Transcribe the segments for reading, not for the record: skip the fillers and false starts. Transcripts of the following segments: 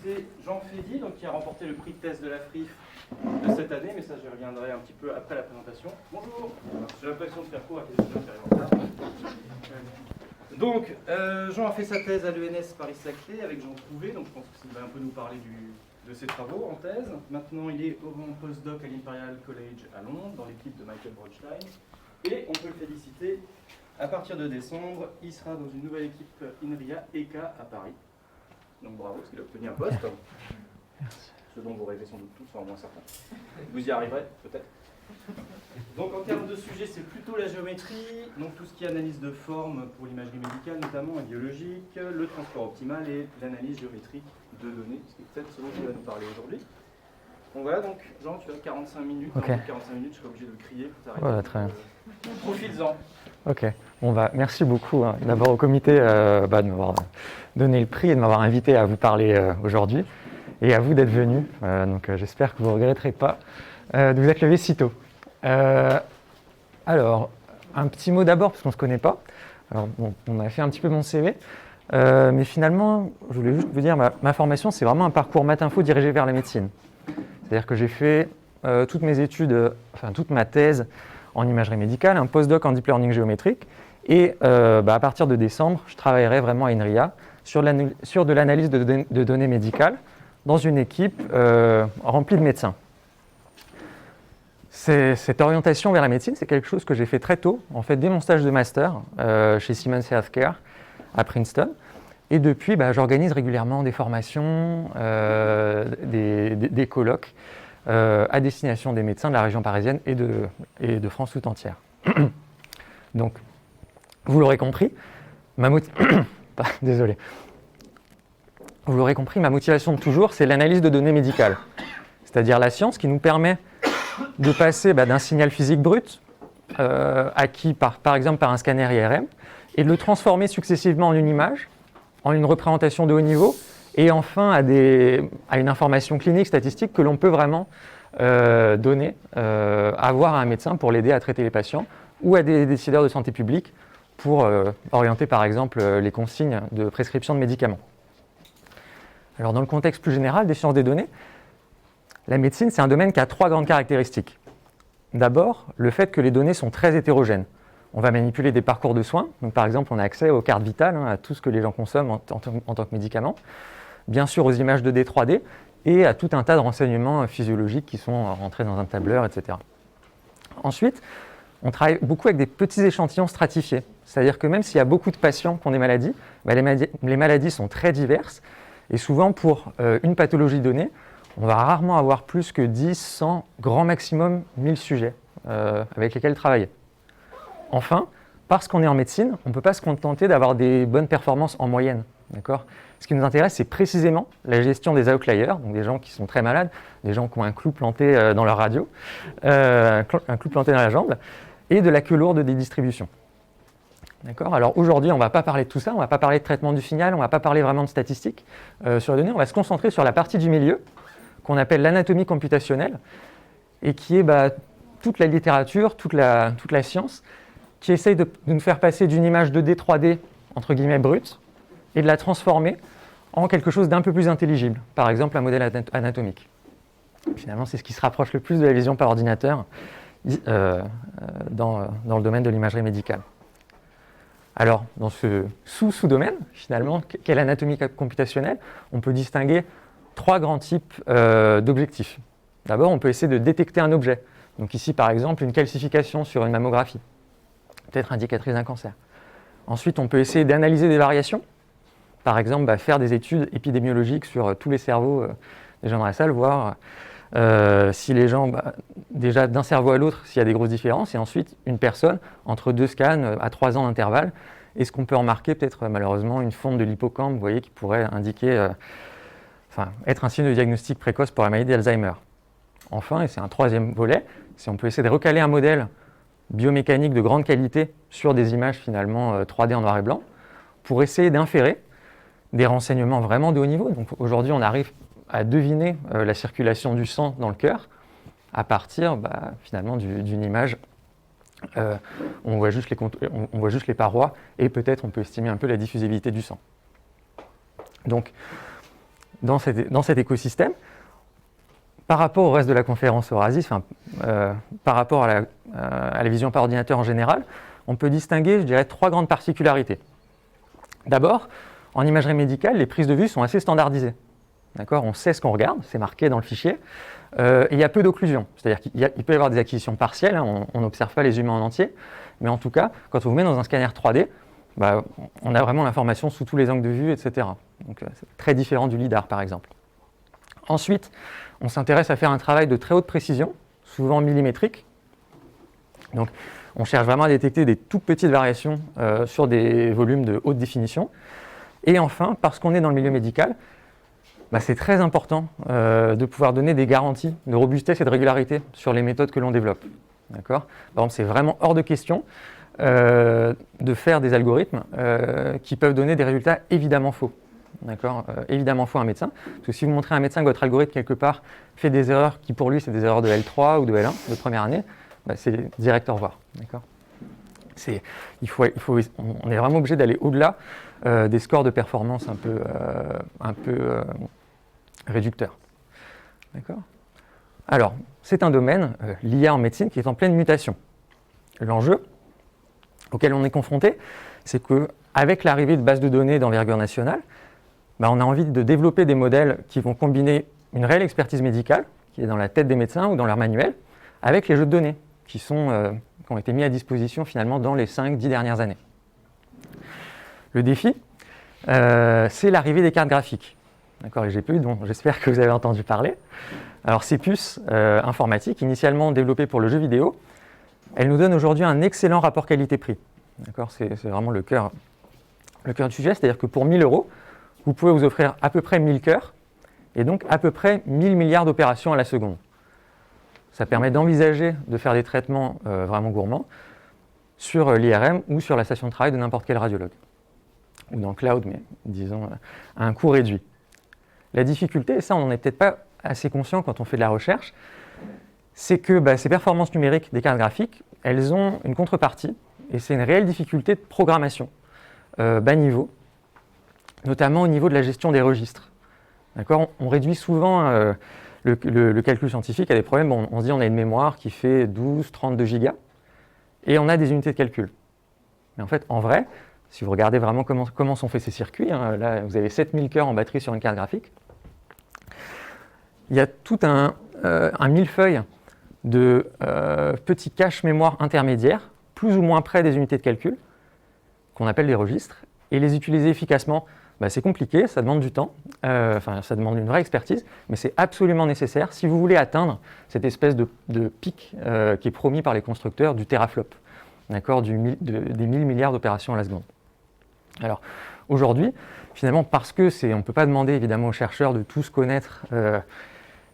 c'est Jean Fédy, donc, qui a remporté le prix de thèse de la FRIF de cette année, mais ça j'y reviendrai un petit peu après la présentation. Bonjour. J'ai l'impression de faire court à quelques heures qui arrivent en retard. Donc, Jean a fait sa thèse à l'ENS Paris-Saclay avec Jean Trouvé, donc je pense qu'il va un peu nous parler de ses travaux en thèse. Maintenant, il est en postdoc à l'Imperial College à Londres, dans l'équipe de Michael Brodstein. Et on peut le féliciter, à partir de décembre, il sera dans une nouvelle équipe INRIA ECA à Paris. Donc bravo, parce qu'il a obtenu un poste. Merci. Ce dont vous rêvez sans doute tous, enfin au moins certains. Vous y arriverez, peut-être. Donc en termes de sujet, c'est plutôt la géométrie, donc tout ce qui est analyse de forme pour l'imagerie médicale notamment, et biologique, le transport optimal et l'analyse géométrique de données, ce qui est peut-être ce dont il va nous parler aujourd'hui. Donc voilà, donc Jean, tu as 45 minutes. Okay. Dans 45 minutes, je serai obligé de crier pour t'arrêter. Voilà, très bien. Profites-en. Ok, bon bah merci beaucoup d'abord au comité de m'avoir donné le prix et de m'avoir invité à vous parler aujourd'hui et à vous d'être venus. Donc j'espère que vous ne regretterez pas de vous être levé si tôt. Alors, un petit mot d'abord parce qu'on ne se connaît pas. Alors, bon, on a fait un petit peu mon CV, mais finalement, je voulais juste vous dire, ma formation, c'est vraiment un parcours maths info dirigé vers la médecine. C'est-à-dire que j'ai fait toutes mes études, toute ma thèse en imagerie médicale, un postdoc en deep learning géométrique, et à partir de décembre, je travaillerai vraiment à INRIA sur de l'analyse de données médicales dans une équipe remplie de médecins. Cette orientation vers la médecine, c'est quelque chose que j'ai fait très tôt, en fait dès mon stage de master chez Siemens Healthcare à Princeton. Et depuis, j'organise régulièrement des formations, des colloques à destination des médecins de la région parisienne et de France tout entière. Donc, vous l'aurez compris, désolé. Vous l'aurez compris, ma motivation de toujours, c'est l'analyse de données médicales. C'est-à-dire la science qui nous permet de passer d'un signal physique brut, acquis par exemple par un scanner IRM, et de le transformer successivement en une image, en une représentation de haut niveau, et enfin à une information clinique, statistique que l'on peut vraiment donner, avoir à un médecin pour l'aider à traiter les patients, ou à des décideurs de santé publique pour orienter par exemple les consignes de prescription de médicaments. Alors dans le contexte plus général des sciences des données, la médecine c'est un domaine qui a 3 grandes caractéristiques. D'abord, le fait que les données sont très hétérogènes. On va manipuler des parcours de soins, donc par exemple on a accès aux cartes vitales, à tout ce que les gens consomment en tant que médicaments, bien sûr aux images 2D, 3D, et à tout un tas de renseignements physiologiques qui sont rentrés dans un tableur, etc. Ensuite, on travaille beaucoup avec des petits échantillons stratifiés, c'est-à-dire que même s'il y a beaucoup de patients qui ont des maladies, les maladies sont très diverses, et souvent pour une pathologie donnée, on va rarement avoir plus que 10, 100, grand maximum 1000 sujets avec lesquels travailler. Enfin, parce qu'on est en médecine, on ne peut pas se contenter d'avoir des bonnes performances en moyenne. D'accord ? Ce qui nous intéresse, c'est précisément la gestion des outliers, donc des gens qui sont très malades, des gens qui ont un clou planté dans leur radio, un clou planté dans la jambe, et de la queue lourde des distributions. D'accord ? Alors aujourd'hui, on ne va pas parler de tout ça, on ne va pas parler de traitement du signal, on ne va pas parler vraiment de statistiques sur les données, on va se concentrer sur la partie du milieu, qu'on appelle l'anatomie computationnelle, et qui est toute la littérature, toute la science, qui essaye de nous faire passer d'une image 2D, 3D, entre guillemets, brute, et de la transformer en quelque chose d'un peu plus intelligible, par exemple un modèle anatomique. Finalement, c'est ce qui se rapproche le plus de la vision par ordinateur dans le domaine de l'imagerie médicale. Alors, dans ce sous-domaine, finalement, qu'est l'anatomie computationnelle, on peut distinguer 3 grands types d'objectifs. D'abord, on peut essayer de détecter un objet. Donc ici, par exemple, une calcification sur une mammographie, peut-être indicatrice d'un cancer. Ensuite, on peut essayer d'analyser des variations. Par exemple, faire des études épidémiologiques sur tous les cerveaux des gens dans la salle, voir si les gens, déjà d'un cerveau à l'autre, s'il y a des grosses différences, et ensuite une personne, entre 2 scans à 3 ans d'intervalle, est-ce qu'on peut remarquer peut-être malheureusement une fonte de l'hippocampe, vous voyez, qui pourrait indiquer, être un signe de diagnostic précoce pour la maladie d'Alzheimer. Enfin, et c'est un 3e volet, si on peut essayer de recaler un modèle biomécanique de grande qualité sur des images finalement 3D en noir et blanc, pour essayer d'inférer des renseignements vraiment de haut niveau. Donc aujourd'hui, on arrive à deviner la circulation du sang dans le cœur à partir finalement d'une image. On voit juste les parois et peut-être on peut estimer un peu la diffusivité du sang. Donc dans cet écosystème. Par rapport au reste de la conférence Eurasis, par rapport à la vision par ordinateur en général, on peut distinguer, je dirais, 3 grandes particularités. D'abord, en imagerie médicale, les prises de vue sont assez standardisées. D'accord ? On sait ce qu'on regarde, c'est marqué dans le fichier, et il y a peu d'occlusion. C'est-à-dire qu'il peut y avoir des acquisitions partielles, hein, on n'observe pas les humains en entier, mais en tout cas, quand on vous met dans un scanner 3D, on a vraiment l'information sous tous les angles de vue, etc. Donc c'est très différent du LIDAR, par exemple. Ensuite, on s'intéresse à faire un travail de très haute précision, souvent millimétrique. Donc, on cherche vraiment à détecter des toutes petites variations sur des volumes de haute définition. Et enfin, parce qu'on est dans le milieu médical, c'est très important de pouvoir donner des garanties de robustesse et de régularité sur les méthodes que l'on développe. D'accord ? Par exemple, c'est vraiment hors de question de faire des algorithmes qui peuvent donner des résultats évidemment faux. D'accord ? Évidemment faux à un médecin. Parce que si vous montrez à un médecin que votre algorithme, quelque part, fait des erreurs qui, pour lui, c'est des erreurs de L3 ou de L1 de première année, c'est direct au revoir. D'accord ? On est vraiment obligé d'aller au-delà des scores de performance un peu réducteurs. D'accord ? Alors, c'est un domaine, l'IA en médecine, qui est en pleine mutation. L'enjeu auquel on est confronté, c'est qu'avec l'arrivée de bases de données d'envergure nationale, on a envie de développer des modèles qui vont combiner une réelle expertise médicale, qui est dans la tête des médecins ou dans leur manuel, avec les jeux de données qui ont été mis à disposition finalement dans les 5-10 dernières années. Le défi, c'est l'arrivée des cartes graphiques. D'accord, les GPU dont j'espère que vous avez entendu parler. Alors ces puces informatiques, initialement développées pour le jeu vidéo, elles nous donnent aujourd'hui un excellent rapport qualité-prix. D'accord, c'est vraiment le cœur du sujet, c'est-à-dire que pour 1 000 €, vous pouvez vous offrir à peu près 1000 cœurs, et donc à peu près 1000 milliards d'opérations à la seconde. Ça permet d'envisager de faire des traitements vraiment gourmands sur l'IRM ou sur la station de travail de n'importe quel radiologue. Ou dans le cloud, mais disons à un coût réduit. La difficulté, et ça on n'en est peut-être pas assez conscient quand on fait de la recherche, c'est que ces performances numériques des cartes graphiques, elles ont une contrepartie, et c'est une réelle difficulté de programmation bas niveau, notamment au niveau de la gestion des registres. D'accord ? On réduit souvent le calcul scientifique à des problèmes. On se dit on a une mémoire qui fait 12-32 gigas et on a des unités de calcul. Mais en fait, en vrai, si vous regardez vraiment comment sont faits ces circuits, là vous avez 7000 cœurs en batterie sur une carte graphique, il y a tout un millefeuille de petits caches mémoire intermédiaires, plus ou moins près des unités de calcul, qu'on appelle des registres, et les utiliser efficacement, c'est compliqué, ça demande du temps, ça demande une vraie expertise, mais c'est absolument nécessaire si vous voulez atteindre cette espèce de pic qui est promis par les constructeurs du teraflop, d'accord, des 1000 milliards d'opérations à la seconde. Alors aujourd'hui, finalement, parce que on ne peut pas demander évidemment aux chercheurs de tous connaître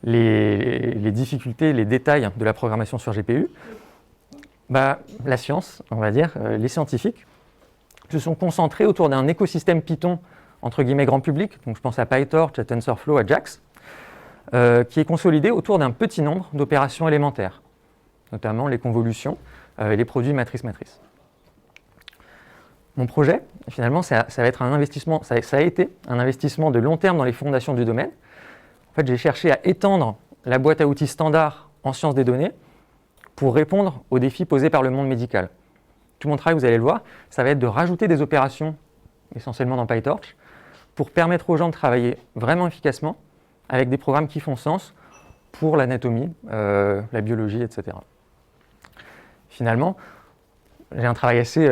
les difficultés, les détails de la programmation sur GPU, la science, on va dire, les scientifiques, se sont concentrés autour d'un écosystème Python entre guillemets grand public, donc je pense à PyTorch, à TensorFlow, à JAX, qui est consolidé autour d'un petit nombre d'opérations élémentaires, notamment les convolutions et les produits matrice-matrice. Mon projet, finalement, ça va être un investissement, ça a été un investissement de long terme dans les fondations du domaine. En fait, j'ai cherché à étendre la boîte à outils standard en sciences des données pour répondre aux défis posés par le monde médical. Tout mon travail, vous allez le voir, ça va être de rajouter des opérations, essentiellement dans PyTorch, pour permettre aux gens de travailler vraiment efficacement avec des programmes qui font sens pour l'anatomie, la biologie, etc. Finalement, j'ai un travail assez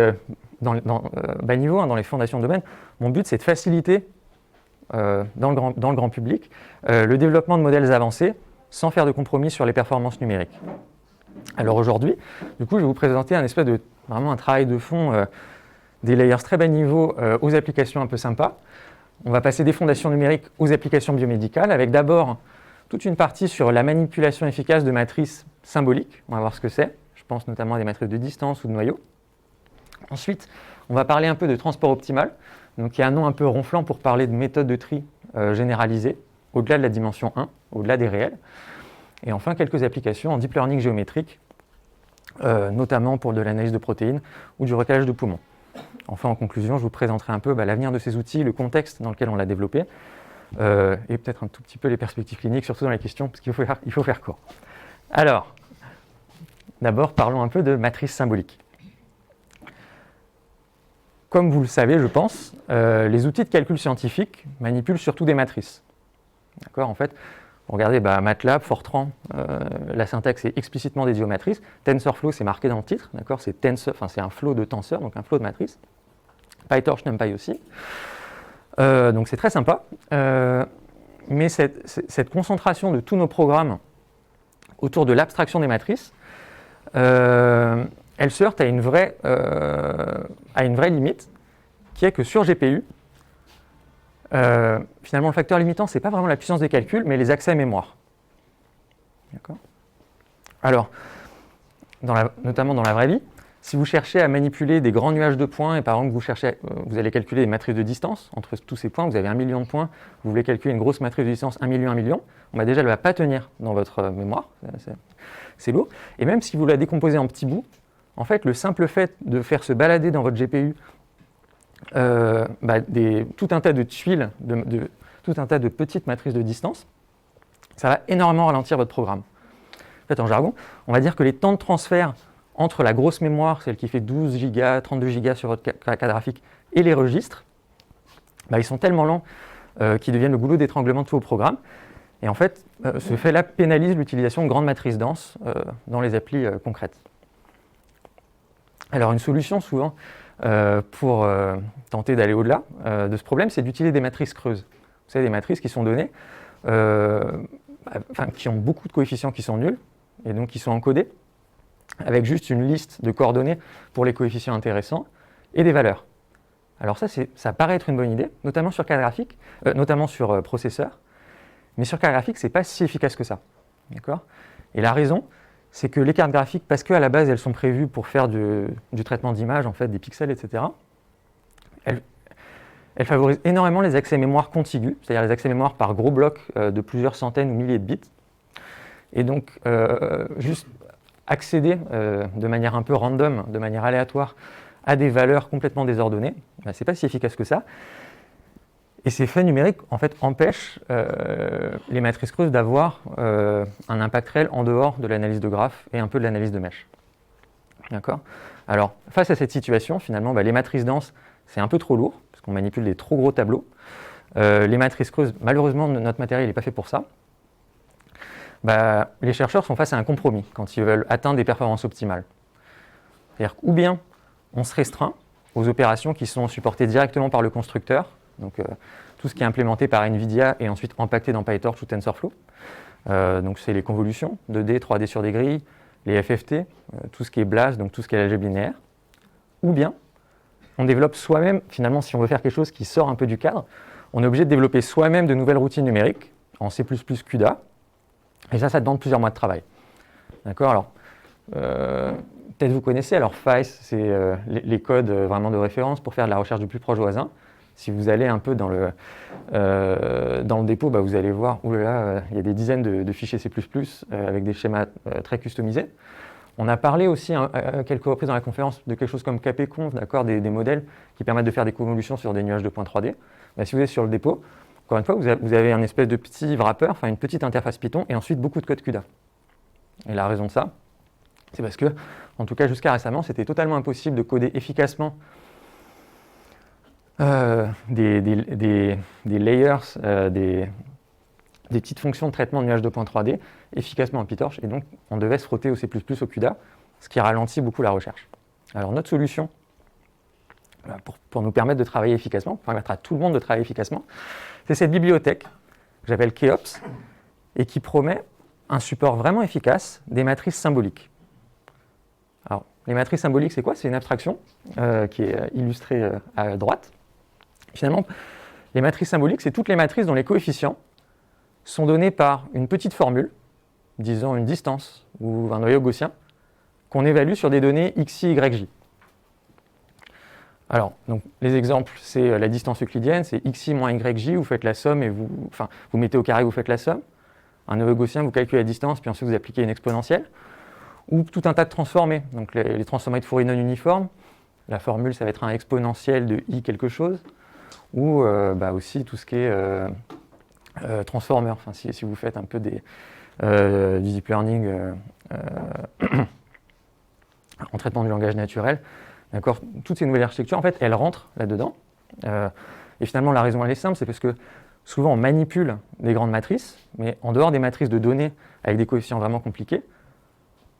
bas niveau, dans les fondations de domaine. Mon but, c'est de faciliter dans le grand public le développement de modèles avancés sans faire de compromis sur les performances numériques. Alors aujourd'hui, du coup, je vais vous présenter vraiment un travail de fond, des layers très bas niveau aux applications un peu sympas. On va passer des fondations numériques aux applications biomédicales avec d'abord toute une partie sur la manipulation efficace de matrices symboliques. On va voir ce que c'est. Je pense notamment à des matrices de distance ou de noyaux. Ensuite, on va parler un peu de transport optimal, donc il y a un nom un peu ronflant pour parler de méthode de tri généralisée, au-delà de la dimension 1, au-delà des réels. Et enfin, quelques applications en deep learning géométrique, notamment pour de l'analyse de protéines ou du recalage de poumons. Enfin, en conclusion, je vous présenterai un peu l'avenir de ces outils, le contexte dans lequel on l'a développé, et peut-être un tout petit peu les perspectives cliniques, surtout dans les questions, parce qu'il faut faire court. Alors, d'abord, parlons un peu de matrices symboliques. Comme vous le savez, je pense, les outils de calcul scientifique manipulent surtout des matrices. D'accord ? En fait, regardez, MATLAB, Fortran, la syntaxe est explicitement dédiée aux matrices. TensorFlow, c'est marqué dans le titre, d'accord ? C'est un flow de tenseurs, donc un flow de matrices. PyTorch, NumPy aussi. Donc c'est très sympa. Mais cette concentration de tous nos programmes autour de l'abstraction des matrices, elle se heurte à une vraie limite, qui est que sur GPU, finalement le facteur limitant, ce n'est pas vraiment la puissance des calculs, mais les accès mémoire. D'accord ? Alors, notamment dans la vraie vie, si vous cherchez à manipuler des grands nuages de points, et par exemple vous allez calculer des matrices de distance entre tous ces points, vous avez 1 million de points, vous voulez calculer une grosse matrice de distance 1 million, déjà elle ne va pas tenir dans votre mémoire, c'est lourd. Et même si vous la décomposez en petits bouts, en fait le simple fait de faire se balader dans votre GPU tout un tas de tuiles, tout un tas de petites matrices de distance, ça va énormément ralentir votre programme. En fait, en jargon, on va dire que les temps de transfert entre la grosse mémoire, celle qui fait 12 Go, 32 Go sur votre carte graphique, et les registres, ils sont tellement lents qu'ils deviennent le goulot d'étranglement de tous vos programmes. Et en fait, ce fait-là pénalise l'utilisation de grandes matrices denses dans les applis concrètes. Alors une solution souvent pour tenter d'aller au-delà de ce problème, c'est d'utiliser des matrices creuses. Vous savez, des matrices qui sont données, qui ont beaucoup de coefficients qui sont nuls, et donc qui sont encodés, avec juste une liste de coordonnées pour les coefficients intéressants et des valeurs. Alors ça paraît être une bonne idée, notamment sur carte graphique, notamment sur processeur, mais sur carte graphique, c'est pas si efficace que ça. D'accord ? Et la raison, c'est que les cartes graphiques, parce qu'à la base, elles sont prévues pour faire du traitement d'image, en fait, des pixels, etc., elles favorisent énormément les accès mémoire contigus, c'est-à-dire les accès mémoire par gros blocs de plusieurs centaines ou milliers de bits. Et donc, juste accéder de manière un peu random, de manière aléatoire, à des valeurs complètement désordonnées, ce n'est pas si efficace que ça. Et ces faits numériques, en fait, empêchent les matrices creuses d'avoir un impact réel en dehors de l'analyse de graphes et un peu de l'analyse de mèches. D'accord ? Alors, face à cette situation, finalement, les matrices denses, c'est un peu trop lourd, parce qu'on manipule des trop gros tableaux. Les matrices creuses, malheureusement, notre matériel n'est pas fait pour ça. Les chercheurs sont face à un compromis quand ils veulent atteindre des performances optimales. C'est-à-dire ou bien on se restreint aux opérations qui sont supportées directement par le constructeur, donc tout ce qui est implémenté par NVIDIA et ensuite impacté dans PyTorch ou TensorFlow. Donc c'est les convolutions, 2D, 3D sur des grilles, les FFT, tout ce qui est BLAS, donc tout ce qui est l'algèbre linéaire. Ou bien on développe soi-même, finalement si on veut faire quelque chose qui sort un peu du cadre, on est obligé de développer soi-même de nouvelles routines numériques en C++, CUDA. Et ça demande plusieurs mois de travail. D'accord ? Alors, peut-être vous connaissez, alors FAIS, c'est les codes vraiment de référence pour faire de la recherche du plus proche voisin. Si vous allez un peu dans le dépôt, vous allez voir, il y a des dizaines de fichiers C++ avec des schémas très customisés. On a parlé aussi à quelques reprises dans la conférence de quelque chose comme KPConv, d'accord, des modèles qui permettent de faire des convolutions sur des nuages de points 3D. Si vous êtes sur le dépôt, encore une fois, vous avez un espèce de petit wrapper, enfin une petite interface Python, et ensuite beaucoup de code CUDA. Et la raison de ça, c'est parce que, en tout cas jusqu'à récemment, c'était totalement impossible de coder efficacement des layers, des petites fonctions de traitement de nuages de points 3D efficacement en PyTorch, et donc on devait se frotter au C++, au CUDA, ce qui ralentit beaucoup la recherche. Alors notre solution, pour nous permettre de travailler efficacement, pour permettre à tout le monde de travailler efficacement, c'est cette bibliothèque que j'appelle Keops et qui promet un support vraiment efficace des matrices symboliques. Alors, les matrices symboliques, c'est quoi ? C'est une abstraction qui est illustrée à droite. Finalement, les matrices symboliques, c'est toutes les matrices dont les coefficients sont donnés par une petite formule, disons une distance ou un noyau gaussien, qu'on évalue sur des données xi, yj. Alors, donc, les exemples, c'est la distance euclidienne, c'est xi moins yj, vous faites la somme et vous mettez au carré, vous faites la somme. Un noyau gaussien, vous calculez la distance, puis ensuite vous appliquez une exponentielle. Ou tout un tas de transformés, donc les transformés de Fourier non uniformes. La formule, ça va être un exponentiel de i quelque chose. Ou aussi tout ce qui est transformer, enfin, si vous faites un peu du deep learning en traitement du langage naturel, d'accord, toutes ces nouvelles architectures, en fait, elles rentrent là-dedans. Et finalement, la raison, elle est simple, c'est parce que souvent, on manipule des grandes matrices, mais en dehors des matrices de données avec des coefficients vraiment compliqués,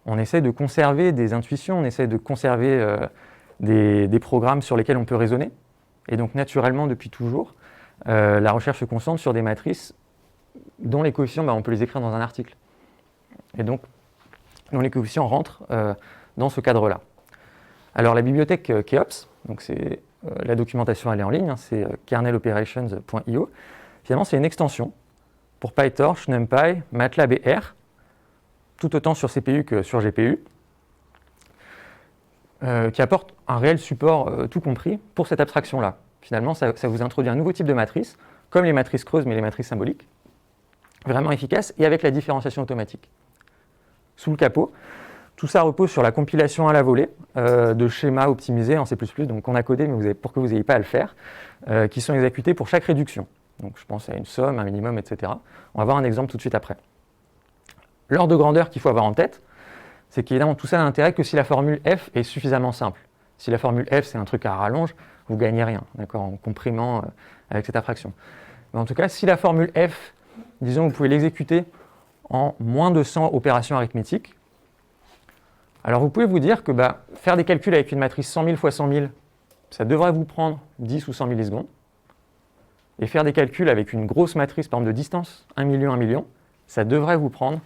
on essaie de conserver des intuitions, on essaie de conserver des programmes sur lesquels on peut raisonner. Et donc, naturellement, depuis toujours, la recherche se concentre sur des matrices dont les coefficients, on peut les écrire dans un article. Et donc, dont les coefficients rentrent dans ce cadre-là. Alors, la bibliothèque Keops, donc c'est la documentation, elle est en ligne, c'est kerneloperations.io. Finalement, c'est une extension pour PyTorch, NumPy, MATLAB et R, tout autant sur CPU que sur GPU, qui apporte un réel support tout compris pour cette abstraction-là. Finalement, ça vous introduit un nouveau type de matrice, comme les matrices creuses, mais les matrices symboliques, vraiment efficace et avec la différenciation automatique. Sous le capot, tout ça repose sur la compilation à la volée de schémas optimisés en C++, donc qu'on a codé, mais pour que vous n'ayez pas à le faire, qui sont exécutés pour chaque réduction. Donc je pense à une somme, un minimum, etc. On va voir un exemple tout de suite après. L'ordre de grandeur qu'il faut avoir en tête, c'est qu'évidemment tout ça n'a intérêt que si la formule f est suffisamment simple. Si la formule f c'est un truc à rallonge, vous ne gagnez rien, d'accord, en comprimant avec cette abstraction. Mais en tout cas, si la formule f, disons, vous pouvez l'exécuter en moins de 100 opérations arithmétiques, alors vous pouvez vous dire que faire des calculs avec une matrice 100 000 fois 100 000, ça devrait vous prendre 10 ou 100 millisecondes. Et faire des calculs avec une grosse matrice, par exemple de distance, 1 million, 1 million, ça devrait vous prendre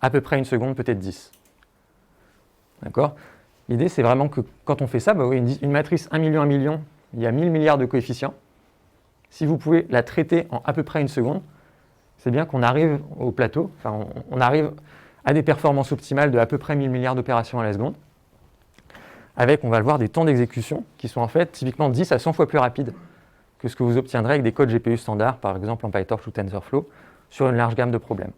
à peu près une seconde, peut-être 10. D'accord ? L'idée, c'est vraiment que quand on fait ça, une matrice 1 million, 1 million, il y a 1000 milliards de coefficients. Si vous pouvez la traiter en à peu près une seconde, c'est bien qu'on arrive au plateau, enfin on arrive à des performances optimales de à peu près 1000 milliards d'opérations à la seconde, avec, on va le voir, des temps d'exécution qui sont en fait typiquement 10 à 100 fois plus rapides que ce que vous obtiendrez avec des codes GPU standards, par exemple en PyTorch ou TensorFlow, sur une large gamme de problèmes.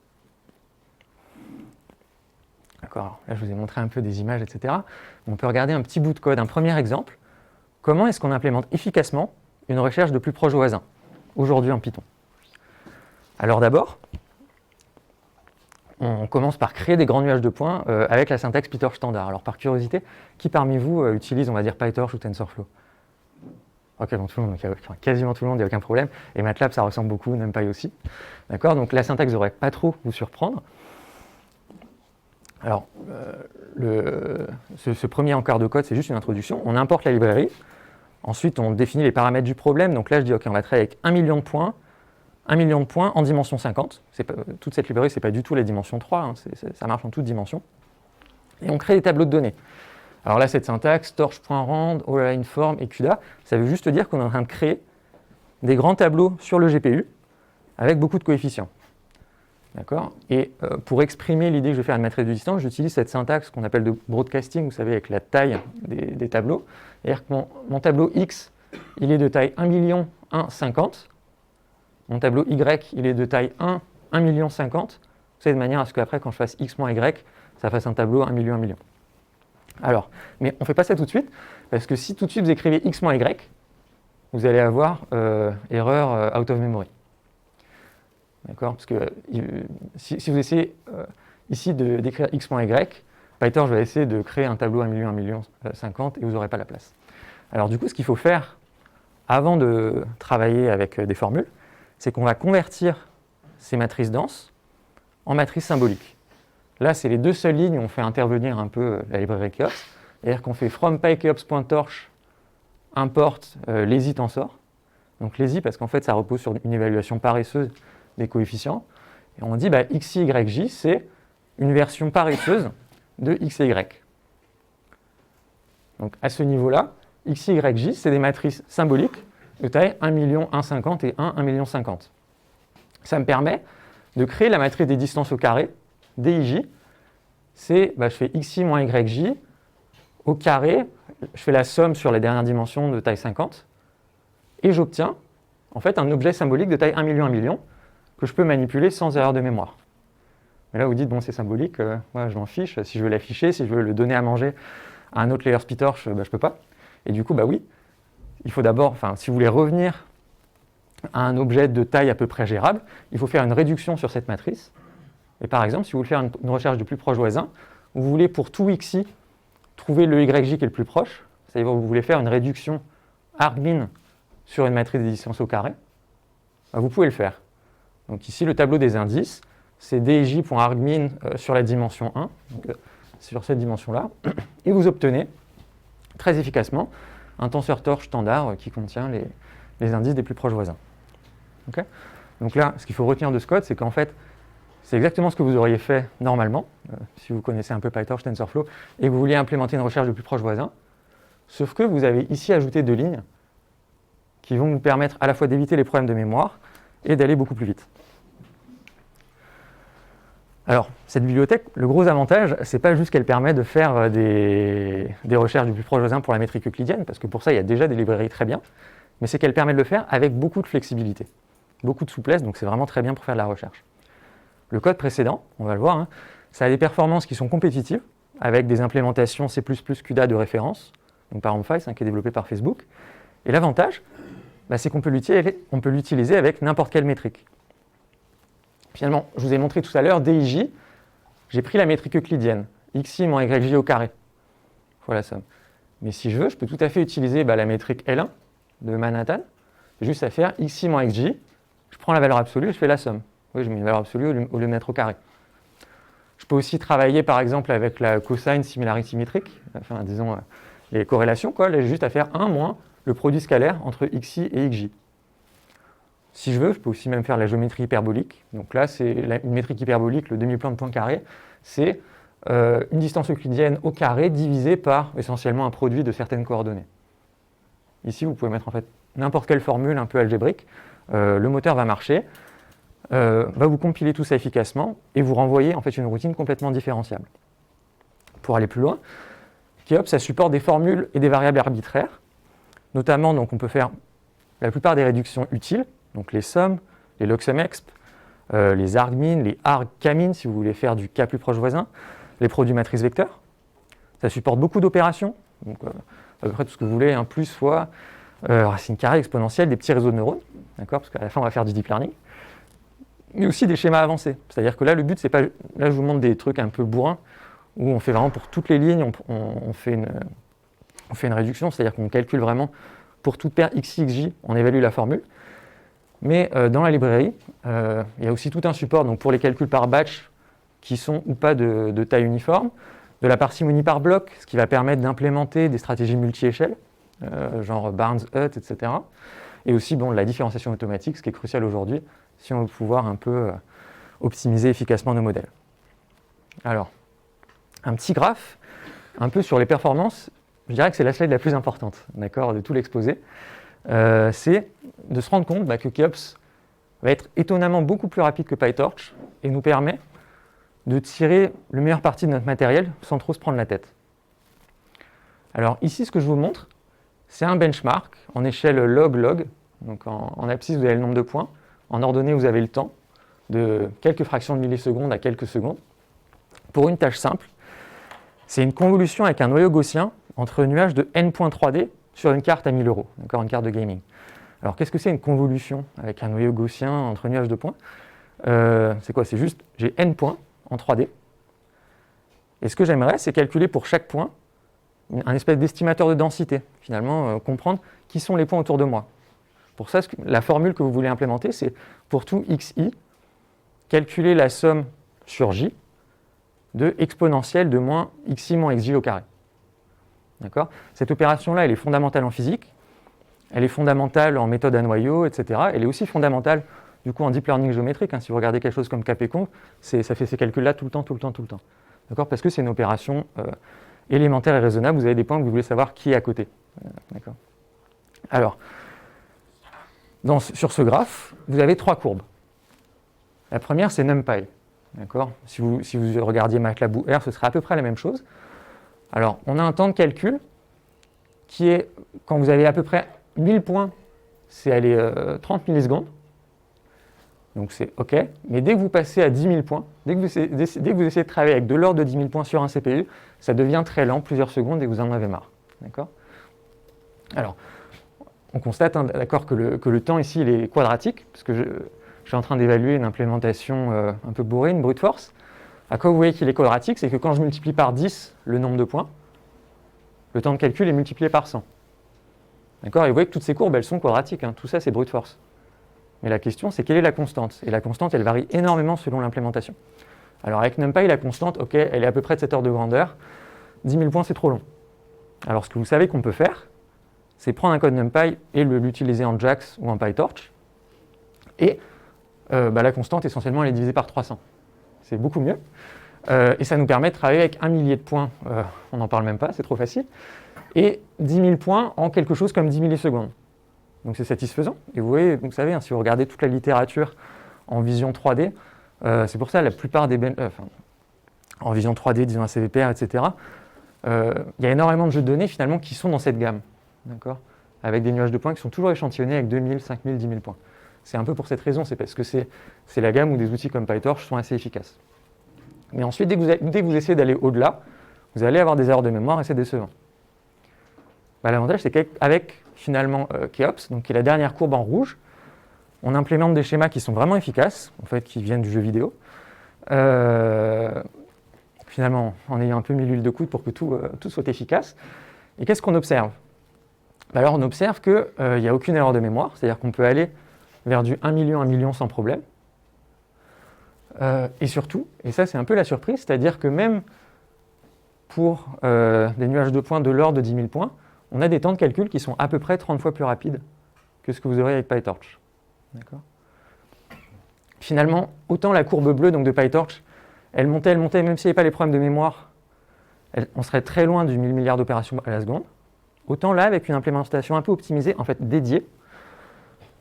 D'accord, là je vous ai montré un peu des images, etc. On peut regarder un petit bout de code, un premier exemple. Comment est-ce qu'on implémente efficacement une recherche de plus proche voisin, aujourd'hui en Python? Alors d'abord, on commence par créer des grands nuages de points avec la syntaxe PyTorch standard. Alors par curiosité, qui parmi vous utilise, on va dire, PyTorch ou TensorFlow? Ok, bon, tout le monde, donc, quasiment tout le monde, il n'y a aucun problème. Et MATLAB, ça ressemble beaucoup, NumPy aussi. D'accord, donc la syntaxe ne devrait pas trop vous surprendre. Alors, ce premier encart de code, c'est juste une introduction. On importe la librairie. Ensuite, on définit les paramètres du problème. Donc là, je dis, OK, on va travailler avec 1 million de points. 1 million de points en dimension 50. Toute cette librairie, ce n'est pas du tout la dimension 3. Hein, ça marche en toute dimension. Et on crée des tableaux de données. Alors là, cette syntaxe, torch.rand, all-align-form et CUDA, ça veut juste dire qu'on est en train de créer des grands tableaux sur le GPU avec beaucoup de coefficients. D'accord ? Et pour exprimer l'idée que je vais faire une matrice de distance, j'utilise cette syntaxe qu'on appelle de broadcasting, vous savez, avec la taille des tableaux. C'est-à-dire que mon tableau X, il est de taille 1 million 1,50. Mon tableau Y, il est de taille 1 million 50. C'est de manière à ce qu'après, quand je fasse X moins Y, ça fasse un tableau 1 million 1 million. Alors, mais on ne fait pas ça tout de suite, parce que si tout de suite vous écrivez X moins Y, vous allez avoir erreur out of memory. D'accord ? Parce que si vous essayez ici d'écrire X moins Y, PyTorch va essayer de créer un tableau 1 million 50 et vous n'aurez pas la place. Alors du coup, ce qu'il faut faire avant de travailler avec des formules, c'est qu'on va convertir ces matrices denses en matrices symboliques. Là, c'est les deux seules lignes où on fait intervenir un peu la librairie Keops. C'est-à-dire qu'on fait from pykeops.torch import lazy tensor. Donc lazy parce qu'en fait, ça repose sur une évaluation paresseuse des coefficients. Et on dit xi, yj, c'est une version paresseuse de x et y. Donc à ce niveau-là, xi, yj, c'est des matrices symboliques de taille 1 million 1,50 et 1 million 50. Ça me permet de créer la matrice des distances au carré, dij, c'est, je fais xi moins yj au carré, je fais la somme sur les dernières dimensions de taille 50, et j'obtiens en fait un objet symbolique de taille 1 million que je peux manipuler sans erreur de mémoire. Mais là, vous dites, bon, c'est symbolique, moi, je m'en fiche, si je veux l'afficher, si je veux le donner à manger à un autre layer PyTorch, je ne peux pas. Et du coup, oui, il faut d'abord, si vous voulez revenir à un objet de taille à peu près gérable, il faut faire une réduction sur cette matrice. Et par exemple, si vous voulez faire une recherche du plus proche voisin, vous voulez pour tout xi trouver le yj qui est le plus proche, c'est-à-dire que vous voulez faire une réduction argmin sur une matrice des distances au carré, vous pouvez le faire. Donc ici, le tableau des indices, c'est dij.argmin sur la dimension 1, donc, sur cette dimension-là, et vous obtenez très efficacement un tenseur torche standard qui contient les indices des plus proches voisins. Okay. Donc là, ce qu'il faut retenir de ce code, c'est qu'en fait, c'est exactement ce que vous auriez fait normalement, si vous connaissez un peu PyTorch, TensorFlow, et que vous vouliez implémenter une recherche de plus proche voisin, sauf que vous avez ici ajouté 2 lignes qui vont vous permettre à la fois d'éviter les problèmes de mémoire et d'aller beaucoup plus vite. Alors, cette bibliothèque, le gros avantage, c'est pas juste qu'elle permet de faire des recherches du plus proche voisin pour la métrique euclidienne, parce que pour ça, il y a déjà des librairies très bien, mais c'est qu'elle permet de le faire avec beaucoup de flexibilité, beaucoup de souplesse, donc c'est vraiment très bien pour faire de la recherche. Le code précédent, on va le voir, ça a des performances qui sont compétitives, avec des implémentations C++ CUDA de référence, donc par Omphis, qui est développé par Facebook. Et l'avantage, c'est qu'on peut l'utiliser avec n'importe quelle métrique. Finalement, je vous ai montré tout à l'heure, dij, j'ai pris la métrique euclidienne, xi moins yj au carré. Voilà la somme. Mais si je veux, je peux tout à fait utiliser la métrique L1 de Manhattan, juste à faire xi moins xj, je prends la valeur absolue et je fais la somme. Oui, je mets une valeur absolue au lieu de mettre au carré. Je peux aussi travailler par exemple avec la cosine similarity métrique, enfin disons les corrélations, là j'ai juste à faire 1 moins le produit scalaire entre xi et xj. Si je veux, je peux aussi même faire la géométrie hyperbolique. Donc là, c'est une métrique hyperbolique, le demi-plan de point carré, c'est une distance euclidienne au carré divisée par essentiellement un produit de certaines coordonnées. Ici, vous pouvez mettre en fait n'importe quelle formule un peu algébrique, le moteur va marcher, va vous compiler tout ça efficacement et vous renvoyer en fait une routine complètement différenciable. Pour aller plus loin, Keops, ça supporte des formules et des variables arbitraires, notamment donc on peut faire la plupart des réductions utiles, donc les sommes, les logsumexp, les argmin, les argcamin si vous voulez faire du K plus proche voisin, les produits matrices vecteurs. Ça supporte beaucoup d'opérations, donc à peu près tout ce que vous voulez, plus, fois, racine carrée, exponentielle, des petits réseaux de neurones, d'accord, parce qu'à la fin on va faire du deep learning, mais aussi des schémas avancés. C'est-à-dire que là le but c'est pas, là je vous montre des trucs un peu bourrins, où on fait vraiment pour toutes les lignes, on fait une réduction, c'est-à-dire qu'on calcule vraiment pour toute paire xi, xj, on évalue la formule. Mais dans la librairie, il y a aussi tout un support donc pour les calculs par batch qui sont ou pas de taille uniforme, de la parcimonie par bloc, ce qui va permettre d'implémenter des stratégies multi-échelles, genre Barnes-Hutt, etc. Et aussi la différenciation automatique, ce qui est crucial aujourd'hui, si on veut pouvoir un peu optimiser efficacement nos modèles. Alors, un petit graphe, un peu sur les performances, je dirais que c'est la slide la plus importante, d'accord, de tout l'exposé. C'est de se rendre compte que Keops va être étonnamment beaucoup plus rapide que PyTorch et nous permet de tirer le meilleur parti de notre matériel sans trop se prendre la tête. Alors ici, ce que je vous montre, c'est un benchmark en échelle log-log. Donc en abscisse, vous avez le nombre de points. En ordonnée, vous avez le temps de quelques fractions de millisecondes à quelques secondes. Pour une tâche simple, c'est une convolution avec un noyau gaussien entre un nuage de n.3D sur une carte à 1000 €, d'accord, une carte de gaming. Alors qu'est-ce que c'est une convolution avec un noyau gaussien entre nuages de points? C'est quoi? C'est juste, j'ai n points en 3D. Et ce que j'aimerais, c'est calculer pour chaque point un espèce d'estimateur de densité, finalement, comprendre qui sont les points autour de moi. Pour ça, la formule que vous voulez implémenter, c'est pour tout xi, calculer la somme sur j de exponentielle de moins xi moins xj au carré. D'accord? Cette opération-là, elle est fondamentale en physique, elle est fondamentale en méthode à noyau, etc. Elle est aussi fondamentale, du coup, en deep learning géométrique. Si vous regardez quelque chose comme KP-Conv, ça fait ces calculs-là tout le temps. D'accord? Parce que c'est une opération élémentaire et raisonnable. Vous avez des points que vous voulez savoir qui est à côté. D'accord? Alors, sur ce graphe, vous avez 3 courbes. La première, c'est NumPy. D'accord? Si vous regardiez MATLAB ou R, ce serait à peu près la même chose. Alors, on a un temps de calcul qui est, quand vous avez à peu près 1000 points, c'est aller 30 millisecondes. Donc c'est OK. Mais dès que vous passez à 10 000 points, dès que vous essayez de travailler avec de l'ordre de 10 000 points sur un CPU, ça devient très lent, plusieurs secondes, et vous en avez marre. D'accord? Alors, on constate, hein, d'accord, que le temps ici il est quadratique, parce que je suis en train d'évaluer une implémentation un peu bourrée, une brute force. À quoi vous voyez qu'il est quadratique, c'est que quand je multiplie par 10 le nombre de points, le temps de calcul est multiplié par 100. D'accord? Et vous voyez que toutes ces courbes, elles sont quadratiques, hein. Tout ça, c'est brute force. Mais la question, c'est quelle est la constante? Et la constante, elle varie énormément selon l'implémentation. Alors avec NumPy, la constante, ok, elle est à peu près de cette ordre de grandeur. 10 000 points, c'est trop long. Alors ce que vous savez qu'on peut faire, c'est prendre un code NumPy et l'utiliser en JAX ou en PyTorch. Et la constante, essentiellement, elle est divisée par 300. C'est beaucoup mieux. Et ça nous permet de travailler avec 1 millier de points. On n'en parle même pas, c'est trop facile. Et 10 000 points en quelque chose comme 10 millisecondes. Donc c'est satisfaisant. Et vous voyez, vous savez, hein, si vous regardez toute la littérature en vision 3D, c'est pour ça la plupart des en vision 3D, disons un CVPR, etc., il y a énormément de jeux de données finalement qui sont dans cette gamme, d'accord, avec des nuages de points qui sont toujours échantillonnés avec 2000, 5000, 10 000 points. C'est un peu pour cette raison, c'est parce que c'est la gamme où des outils comme PyTorch sont assez efficaces. Mais ensuite, dès que vous essayez d'aller au-delà, vous allez avoir des erreurs de mémoire et c'est décevant. L'avantage, c'est qu'avec finalement Keops, donc qui est la dernière courbe en rouge, on implémente des schémas qui sont vraiment efficaces, en fait, qui viennent du jeu vidéo. Finalement, en ayant un peu mis l'huile de coude pour que tout soit efficace. Et qu'est-ce qu'on observe? Alors, on observe qu'il n'y a aucune erreur de mémoire, c'est-à-dire qu'on peut aller vers du 1 million sans problème. Et surtout, et ça c'est un peu la surprise, c'est-à-dire que même pour des nuages de points de l'ordre de 10 000 points, on a des temps de calcul qui sont à peu près 30 fois plus rapides que ce que vous aurez avec PyTorch. D'accord. Finalement, autant la courbe bleue donc de PyTorch, elle montait, même s'il n'y avait pas les problèmes de mémoire, on serait très loin du 1000 milliards d'opérations à la seconde. Autant là, avec une implémentation un peu optimisée, en fait dédiée,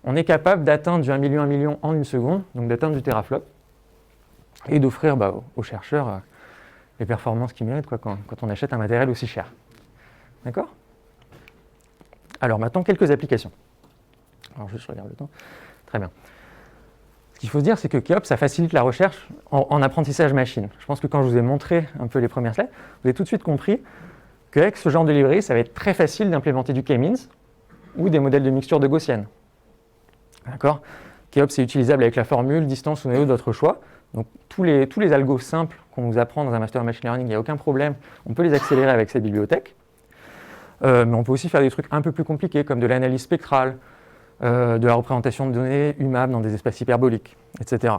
on est capable d'atteindre du 1 million en une seconde, donc d'atteindre du teraflop, et d'offrir aux chercheurs les performances qu'ils méritent quand on achète un matériel aussi cher. D'accord? Alors maintenant, quelques applications. Alors juste, je regarde le temps. Très bien. Ce qu'il faut se dire, c'est que Keops, ça facilite la recherche en apprentissage machine. Je pense que quand je vous ai montré un peu les premières slides, vous avez tout de suite compris qu'avec ce genre de librairie, ça va être très facile d'implémenter du K-means ou des modèles de mixture de Gaussienne. D'accord? Keops est utilisable avec la formule, distance ou noyau de votre choix. Donc tous les algos simples qu'on vous apprend dans un master machine learning, il n'y a aucun problème. On peut les accélérer avec cette bibliothèque. Mais on peut aussi faire des trucs un peu plus compliqués, comme de l'analyse spectrale, de la représentation de données UMAP dans des espaces hyperboliques, etc.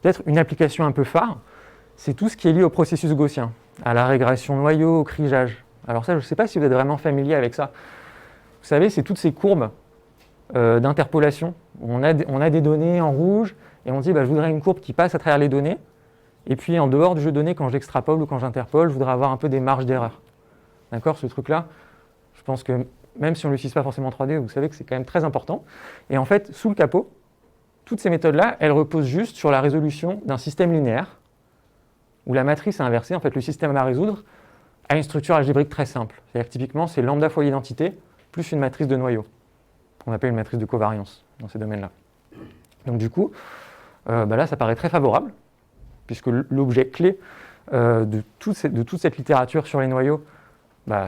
Peut-être une application un peu phare, c'est tout ce qui est lié au processus gaussien, à la régression noyau, au krigeage. Alors ça, je ne sais pas si vous êtes vraiment familier avec ça. Vous savez, c'est toutes ces courbes d'interpolation. On a des données en rouge, et on dit, je voudrais une courbe qui passe à travers les données, et puis en dehors du jeu de données, quand j'extrapole ou quand j'interpole, je voudrais avoir un peu des marges d'erreur. D'accord, ce truc-là, je pense que même si on ne l'utilise pas forcément en 3D, vous savez que c'est quand même très important. Et en fait, sous le capot, toutes ces méthodes-là, elles reposent juste sur la résolution d'un système linéaire, où la matrice est inversée. En fait, le système à résoudre a une structure algébrique très simple. C'est-à-dire que typiquement, c'est lambda fois l'identité, plus une matrice de noyau, qu'on appelle une matrice de covariance dans ces domaines-là. Donc du coup, là, ça paraît très favorable, puisque l'objet clé de toute cette littérature sur les noyaux,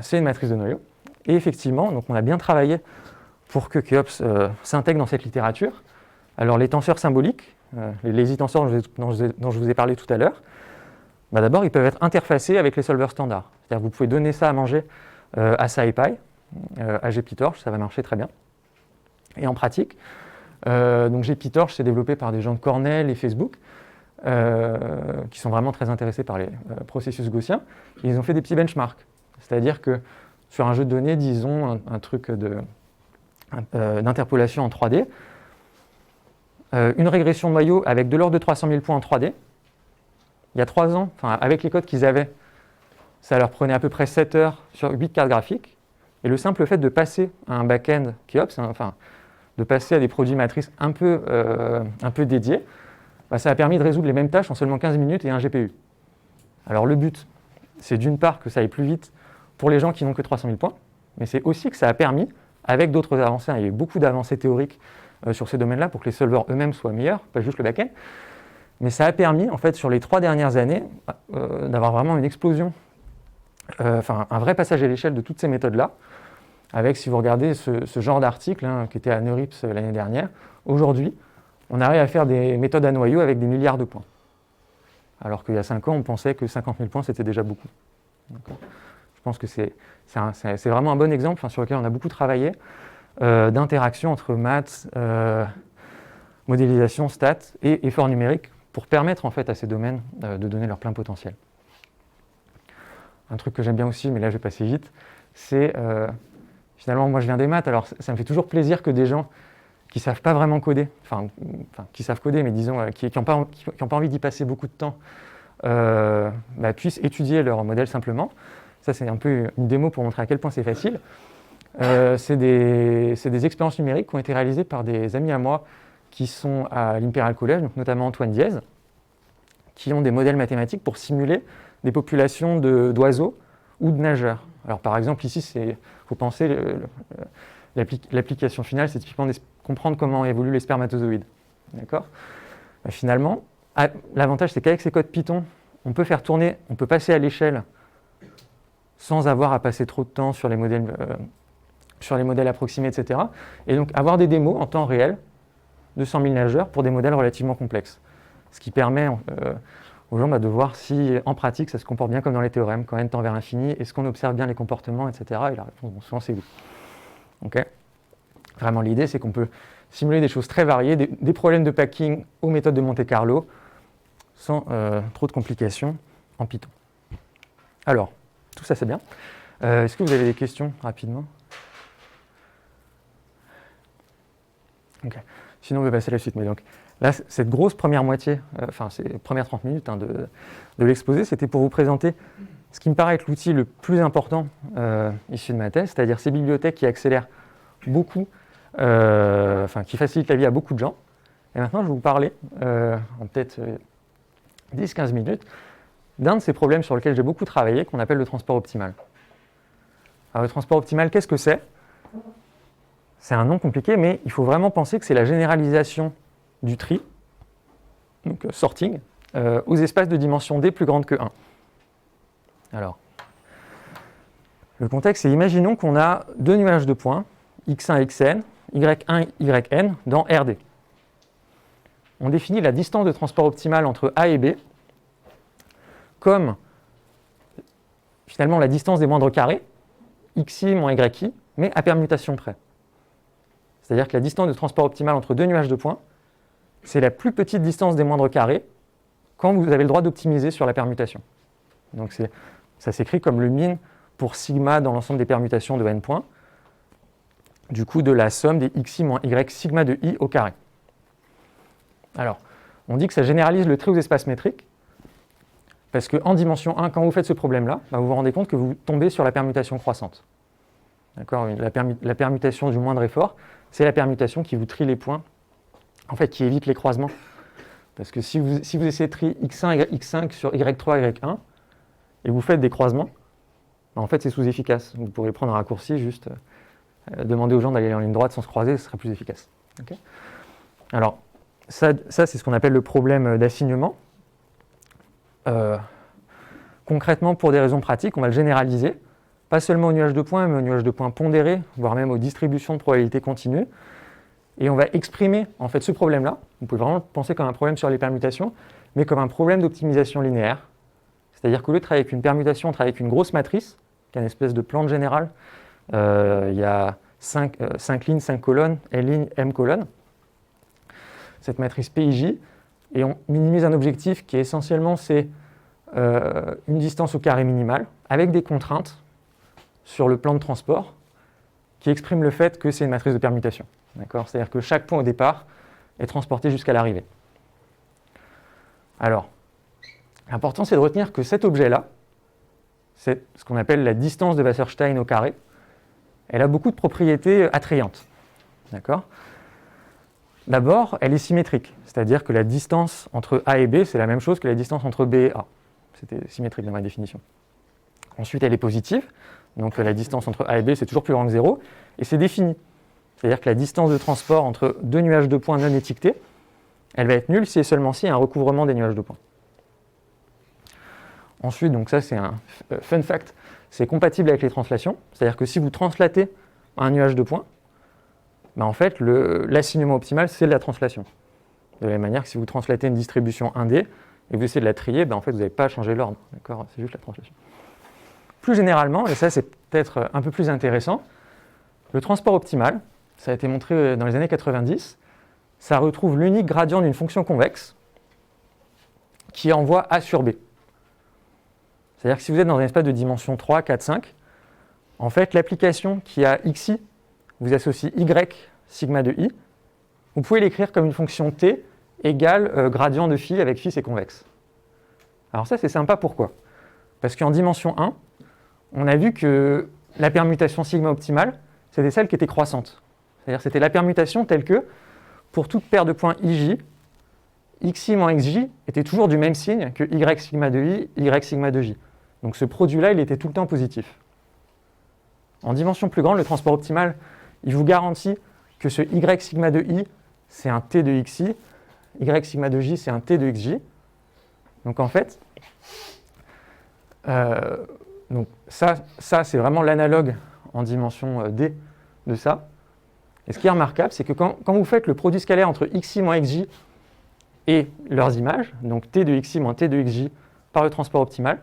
c'est une matrice de noyaux. Et effectivement, donc on a bien travaillé pour que Keops s'intègre dans cette littérature. Alors les tenseurs symboliques, les lazy tensors dont je vous ai parlé tout à l'heure, d'abord ils peuvent être interfacés avec les solvers standards. C'est-à-dire que vous pouvez donner ça à manger à SciPy, à GPtorch, ça va marcher très bien. Et en pratique, donc GPtorch c'est développé par des gens de Cornell et Facebook, qui sont vraiment très intéressés par les processus gaussiens. Et ils ont fait des petits benchmarks. C'est-à-dire que sur un jeu de données, disons un truc d'interpolation en 3D, une régression de noyau avec de l'ordre de 300 000 points en 3D, il y a 3 ans, avec les codes qu'ils avaient, ça leur prenait à peu près 7 heures sur 8 cartes graphiques. Et le simple fait de passer à un back-end Keops, de passer à des produits matrices un peu dédiés, ça a permis de résoudre les mêmes tâches en seulement 15 minutes et un GPU. Alors le but, c'est d'une part que ça aille plus vite pour les gens qui n'ont que 300 000 points, mais c'est aussi que ça a permis, avec d'autres avancées, il y a eu beaucoup d'avancées théoriques sur ces domaines-là pour que les solvers eux-mêmes soient meilleurs, pas juste le back-end, mais ça a permis, en fait, sur les 3 dernières années, d'avoir vraiment une explosion, un vrai passage à l'échelle de toutes ces méthodes-là, avec, si vous regardez ce genre d'article hein, qui était à NeurIPS l'année dernière, aujourd'hui, on arrive à faire des méthodes à noyau avec des milliards de points. Alors qu'il y a 5 ans, on pensait que 50 000 points, c'était déjà beaucoup. Je pense que c'est vraiment un bon exemple hein, sur lequel on a beaucoup travaillé d'interaction entre maths, modélisation, stats et effort numérique pour permettre en fait à ces domaines de donner leur plein potentiel. Un truc que j'aime bien aussi, mais là je vais passer vite, c'est finalement moi je viens des maths, alors ça me fait toujours plaisir que des gens qui ne savent pas vraiment coder, enfin qui savent coder, mais disons qui n'ont pas envie d'y passer beaucoup de temps, puissent étudier leur modèle simplement. Ça c'est un peu une démo pour montrer à quel point c'est facile. C'est des expériences numériques qui ont été réalisées par des amis à moi qui sont à l'Imperial College, donc notamment Antoine Diez, qui ont des modèles mathématiques pour simuler des populations d'oiseaux ou de nageurs. Alors par exemple ici, il faut penser, l'application finale, c'est typiquement comprendre comment évoluent les spermatozoïdes. D'accord ? Finalement, l'avantage c'est qu'avec ces codes Python, on peut faire tourner, on peut passer à l'échelle sans avoir à passer trop de temps sur les modèles approximés, etc. Et donc avoir des démos en temps réel de 100 000 nageurs pour des modèles relativement complexes. Ce qui permet aux gens de voir si, en pratique, ça se comporte bien comme dans les théorèmes, quand n tend vers l'infini, est-ce qu'on observe bien les comportements, etc. Et la réponse, souvent, c'est oui. Okay. Vraiment, l'idée, c'est qu'on peut simuler des choses très variées, des problèmes de packing aux méthodes de Monte-Carlo, sans trop de complications en Python. Alors, tout ça, c'est bien. Est-ce que vous avez des questions, rapidement ? Okay. Sinon, on va passer à la suite. Mais donc, là, cette grosse première moitié, ces premières 30 minutes hein, de l'exposé, c'était pour vous présenter ce qui me paraît être l'outil le plus important issu de ma thèse, c'est-à-dire ces bibliothèques qui accélèrent beaucoup, qui facilitent la vie à beaucoup de gens. Et maintenant, je vais vous parler, en peut-être 10-15 minutes, d'un de ces problèmes sur lesquels j'ai beaucoup travaillé, qu'on appelle le transport optimal. Alors, le transport optimal, qu'est-ce que c'est ? C'est un nom compliqué, mais il faut vraiment penser que c'est la généralisation du tri, donc sorting, aux espaces de dimension D plus grande que 1. Alors, le contexte, c'est imaginons qu'on a deux nuages de points, x1 et xn, y1 et yn, dans Rd. On définit la distance de transport optimale entre A et B comme finalement la distance des moindres carrés, xi moins yi, mais à permutation près. C'est-à-dire que la distance de transport optimale entre deux nuages de points, c'est la plus petite distance des moindres carrés quand vous avez le droit d'optimiser sur la permutation. Donc ça s'écrit comme le min pour sigma dans l'ensemble des permutations de n points, du coup de la somme des xi moins y sigma de i au carré. Alors, on dit que ça généralise le tri aux espaces métriques, parce qu'en dimension 1, quand vous faites ce problème-là, vous vous rendez compte que vous tombez sur la permutation croissante. D'accord ? La permutation du moindre effort, c'est la permutation qui vous trie les points, en fait, qui évite les croisements. Parce que si vous essayez de trier x1 et x5 sur y3 y1, et vous faites des croisements, en fait, c'est sous-efficace. Vous pourrez prendre un raccourci, juste demander aux gens d'aller en ligne droite sans se croiser, ce sera plus efficace. Okay ? Alors, ça c'est ce qu'on appelle le problème d'assignement. Concrètement, pour des raisons pratiques, on va le généraliser, pas seulement aux nuages de points, mais aux nuages de points pondérés, voire même aux distributions de probabilité continue. Et on va exprimer en fait ce problème-là. Vous pouvez vraiment penser comme un problème sur les permutations, mais comme un problème d'optimisation linéaire. C'est-à-dire qu'au lieu de travailler avec une permutation, on travaille avec une grosse matrice, qui est une espèce de plante générale. Il y a 5 lignes, 5 colonnes, L lignes, M colonnes. Cette matrice PIJ, et on minimise un objectif qui essentiellement c'est une distance au carré minimale, avec des contraintes sur le plan de transport, qui expriment le fait que c'est une matrice de permutation. D'accord ? C'est-à-dire que chaque point au départ est transporté jusqu'à l'arrivée. Alors, l'important c'est de retenir que cet objet-là, c'est ce qu'on appelle la distance de Wasserstein au carré, elle a beaucoup de propriétés attrayantes. D'accord ? D'abord, elle est symétrique, c'est-à-dire que la distance entre A et B, c'est la même chose que la distance entre B et A. C'était symétrique dans ma définition. Ensuite, elle est positive, donc la distance entre A et B, c'est toujours plus grand que 0, et c'est défini. C'est-à-dire que la distance de transport entre deux nuages de points non étiquetés, elle va être nulle si et seulement si il y a un recouvrement des nuages de points. Ensuite, donc ça c'est un fun fact, c'est compatible avec les translations, c'est-à-dire que si vous translatez un nuage de points, ben en fait, l'assignement optimal, c'est de la translation. De la même manière que si vous translatez une distribution 1D et que vous essayez de la trier, ben en fait, vous n'avez pas à changer l'ordre. D'accord ? C'est juste la translation. Plus généralement, et ça c'est peut-être un peu plus intéressant, le transport optimal, ça a été montré dans les années 90, ça retrouve l'unique gradient d'une fonction convexe qui envoie A sur B. C'est-à-dire que si vous êtes dans un espace de dimension 3, 4, 5, en fait, l'application qui a xi vous associe y sigma de i, vous pouvez l'écrire comme une fonction t égale gradient de phi avec phi c'est convexe. Alors ça c'est sympa, pourquoi ? Parce qu'en dimension 1, on a vu que la permutation sigma optimale, c'était celle qui était croissante. C'est-à-dire c'était la permutation telle que, pour toute paire de points ij, xi moins xj était toujours du même signe que y sigma de i, y sigma de j. Donc ce produit-là, il était tout le temps positif. En dimension plus grande, le transport optimal, il vous garantit que ce y sigma de i, c'est un t de xi, y sigma de j, c'est un t de xj. Donc en fait, donc ça c'est vraiment l'analogue en dimension d de ça. Et ce qui est remarquable, c'est que quand vous faites le produit scalaire entre xi moins xj et leurs images, donc t de xi moins t de xj par le transport optimal,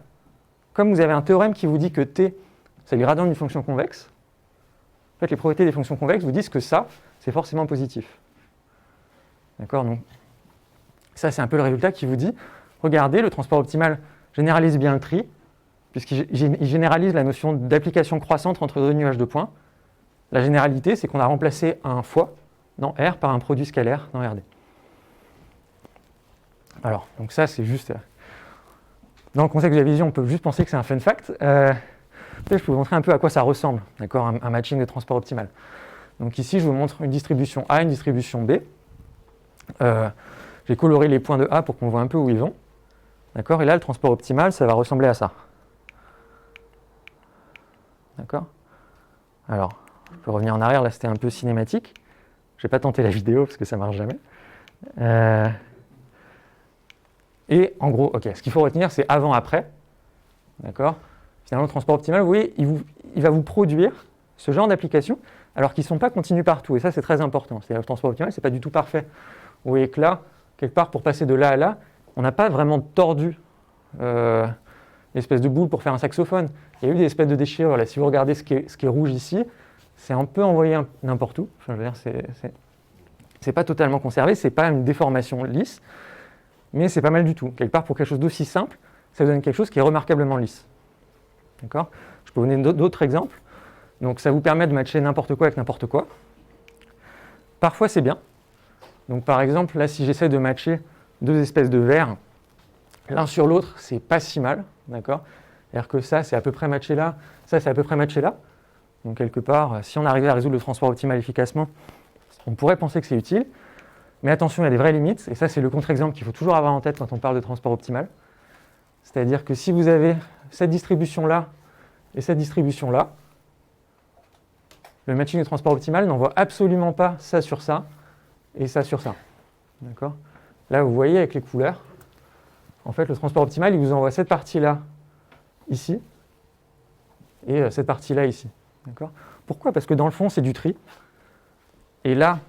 comme vous avez un théorème qui vous dit que t, c'est le gradient d'une fonction convexe, en fait, les propriétés des fonctions convexes vous disent que ça, c'est forcément positif. D'accord ? Donc, ça, c'est un peu le résultat qui vous dit, regardez, le transport optimal généralise bien le tri, puisqu'il généralise la notion d'application croissante entre deux nuages de points. La généralité, c'est qu'on a remplacé un fois dans R par un produit scalaire dans RD. Alors, donc ça, c'est juste... Dans le contexte de la vision, on peut juste penser que c'est un fun fact. Peut-être je peux vous montrer un peu à quoi ça ressemble, d'accord, un matching de transport optimal. Donc ici, je vous montre une distribution A, une distribution B. J'ai coloré les points de A pour qu'on voit un peu où ils vont. D'accord ? Et là, le transport optimal, ça va ressembler à ça. D'accord ? Alors, je peux revenir en arrière, là c'était un peu cinématique. Je n'ai pas tenté la vidéo parce que ça ne marche jamais. Et en gros, ok, ce qu'il faut retenir, c'est avant-après. D'accord ? Finalement, le transport optimal, vous voyez, il va vous produire ce genre d'applications, alors qu'ils ne sont pas continus partout. Et ça, c'est très important. C'est-à-dire que le transport optimal, ce n'est pas du tout parfait. Vous voyez que là, quelque part, pour passer de là à là, on n'a pas vraiment tordu l'espèce de boule pour faire un saxophone. Il y a eu des espèces de déchirures. Là, si vous regardez ce qui est rouge ici, c'est un peu envoyé n'importe où. Enfin, je veux dire, c'est pas totalement conservé, c'est pas une déformation lisse, mais c'est pas mal du tout. Quelque part, pour quelque chose d'aussi simple, ça vous donne quelque chose qui est remarquablement lisse. D'accord ? Je peux vous donner d'autres exemples. Donc, ça vous permet de matcher n'importe quoi avec n'importe quoi. Parfois, c'est bien. Donc, par exemple, là, si j'essaie de matcher deux espèces de verres, l'un sur l'autre, c'est pas si mal. D'accord ? C'est-à-dire que ça, c'est à peu près matché là. Ça, c'est à peu près matché là. Donc, quelque part, si on arrivait à résoudre le transport optimal efficacement, on pourrait penser que c'est utile. Mais attention, il y a des vraies limites. Et ça, c'est le contre-exemple qu'il faut toujours avoir en tête quand on parle de transport optimal. C'est-à-dire que si vous avez cette distribution-là et cette distribution-là, le matching de transport optimal n'envoie absolument pas ça sur ça et ça sur ça. D'accord ? Là, vous voyez avec les couleurs, en fait, le transport optimal, il vous envoie cette partie-là ici et cette partie-là ici. D'accord ? Pourquoi ? Parce que dans le fond, c'est du tri. Et là,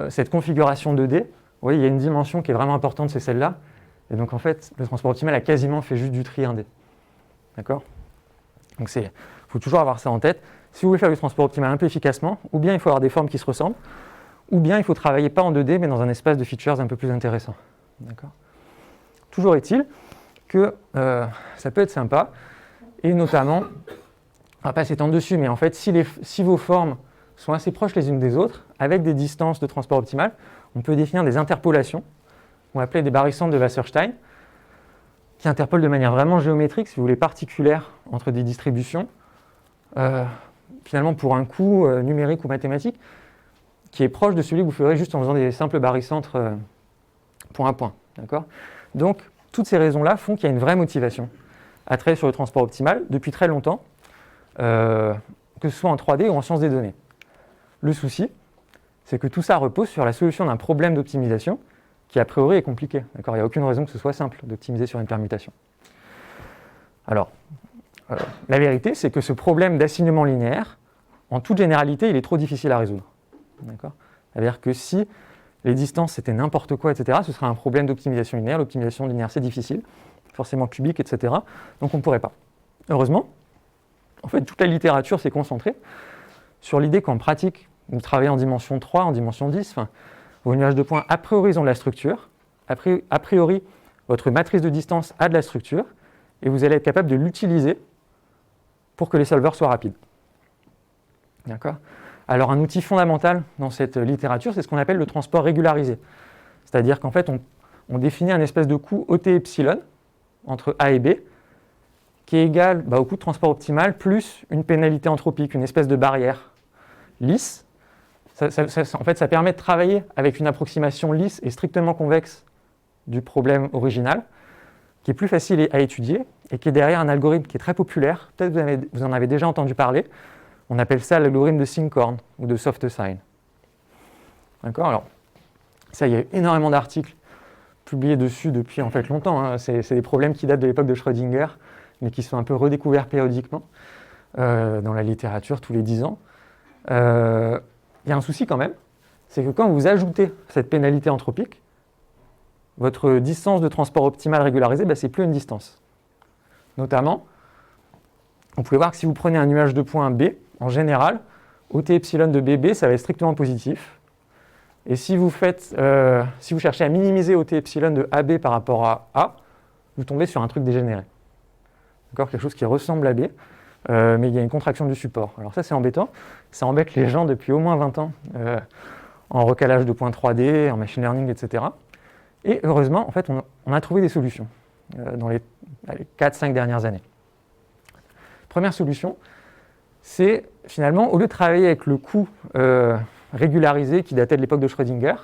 cette configuration 2D, vous voyez, il y a une dimension qui est vraiment importante, c'est celle-là. Et donc, en fait, le transport optimal a quasiment fait juste du tri 1D. D'accord ? Donc, il faut toujours avoir ça en tête. Si vous voulez faire du transport optimal un peu efficacement, ou bien il faut avoir des formes qui se ressemblent, ou bien il faut travailler pas en 2D, mais dans un espace de features un peu plus intéressant. D'accord ? Toujours est-il que ça peut être sympa, et notamment, on ne va pas s'étendre dessus, mais en fait, si vos formes sont assez proches les unes des autres, avec des distances de transport optimal, on peut définir des interpolations, qu'on va appeler des barycentres de Wasserstein, qui interpolent de manière vraiment géométrique, si vous voulez, particulière entre des distributions, finalement pour un coût numérique ou mathématique, qui est proche de celui que vous ferez juste en faisant des simples barycentres point à point. D'accord ? Donc, toutes ces raisons-là font qu'il y a une vraie motivation à travailler sur le transport optimal depuis très longtemps, que ce soit en 3D ou en sciences des données. Le souci, c'est que tout ça repose sur la solution d'un problème d'optimisation qui a priori est compliqué. D'accord ? Il n'y a aucune raison que ce soit simple d'optimiser sur une permutation. Alors, la vérité, c'est que ce problème d'assignement linéaire, en toute généralité, il est trop difficile à résoudre. D'accord ? C'est-à-dire que si les distances c'était n'importe quoi, etc., ce serait un problème d'optimisation linéaire. L'optimisation linéaire, c'est difficile, forcément cubique, etc. Donc on ne pourrait pas. Heureusement, en fait, toute la littérature s'est concentrée sur l'idée qu'en pratique, vous travaillez en dimension 3, en dimension 10, vos nuages de points a priori ont de la structure, a priori, votre matrice de distance a de la structure, et vous allez être capable de l'utiliser pour que les solvers soient rapides. D'accord ? Alors un outil fondamental dans cette littérature, c'est ce qu'on appelle le transport régularisé. C'est-à-dire qu'en fait, on définit un espèce de coût OT epsilon entre A et B, qui est égal au coût de transport optimal plus une pénalité anthropique, une espèce de barrière lisse. En fait, ça permet de travailler avec une approximation lisse et strictement convexe du problème original, qui est plus facile à étudier et qui est derrière un algorithme qui est très populaire. Peut-être vous en avez déjà entendu parler. On appelle ça l'algorithme de Sinkhorn ou de SoftSign. D'accord ? Alors, ça, il y a eu énormément d'articles publiés dessus depuis en fait longtemps. Hein. C'est des problèmes qui datent de l'époque de Schrödinger, mais qui sont un peu redécouverts périodiquement dans la littérature tous les 10 ans. Il y a un souci quand même, c'est que quand vous ajoutez cette pénalité anthropique, votre distance de transport optimale régularisée, c'est plus une distance. Notamment, vous pouvez voir que si vous prenez un nuage de points B, en général, OT epsilon de BB, ça va être strictement positif. Et si vous cherchez à minimiser OT epsilon de AB par rapport à A, vous tombez sur un truc dégénéré. D'accord ? Quelque chose qui ressemble à B, mais il y a une contraction du support. Alors ça, c'est embêtant. Ça embête les gens depuis au moins 20 ans en recalage de points 3D, en machine learning, etc. Et heureusement, en fait, on a trouvé des solutions dans les 4-5 dernières années. Première solution, c'est finalement, au lieu de travailler avec le coût régularisé qui datait de l'époque de Schrödinger,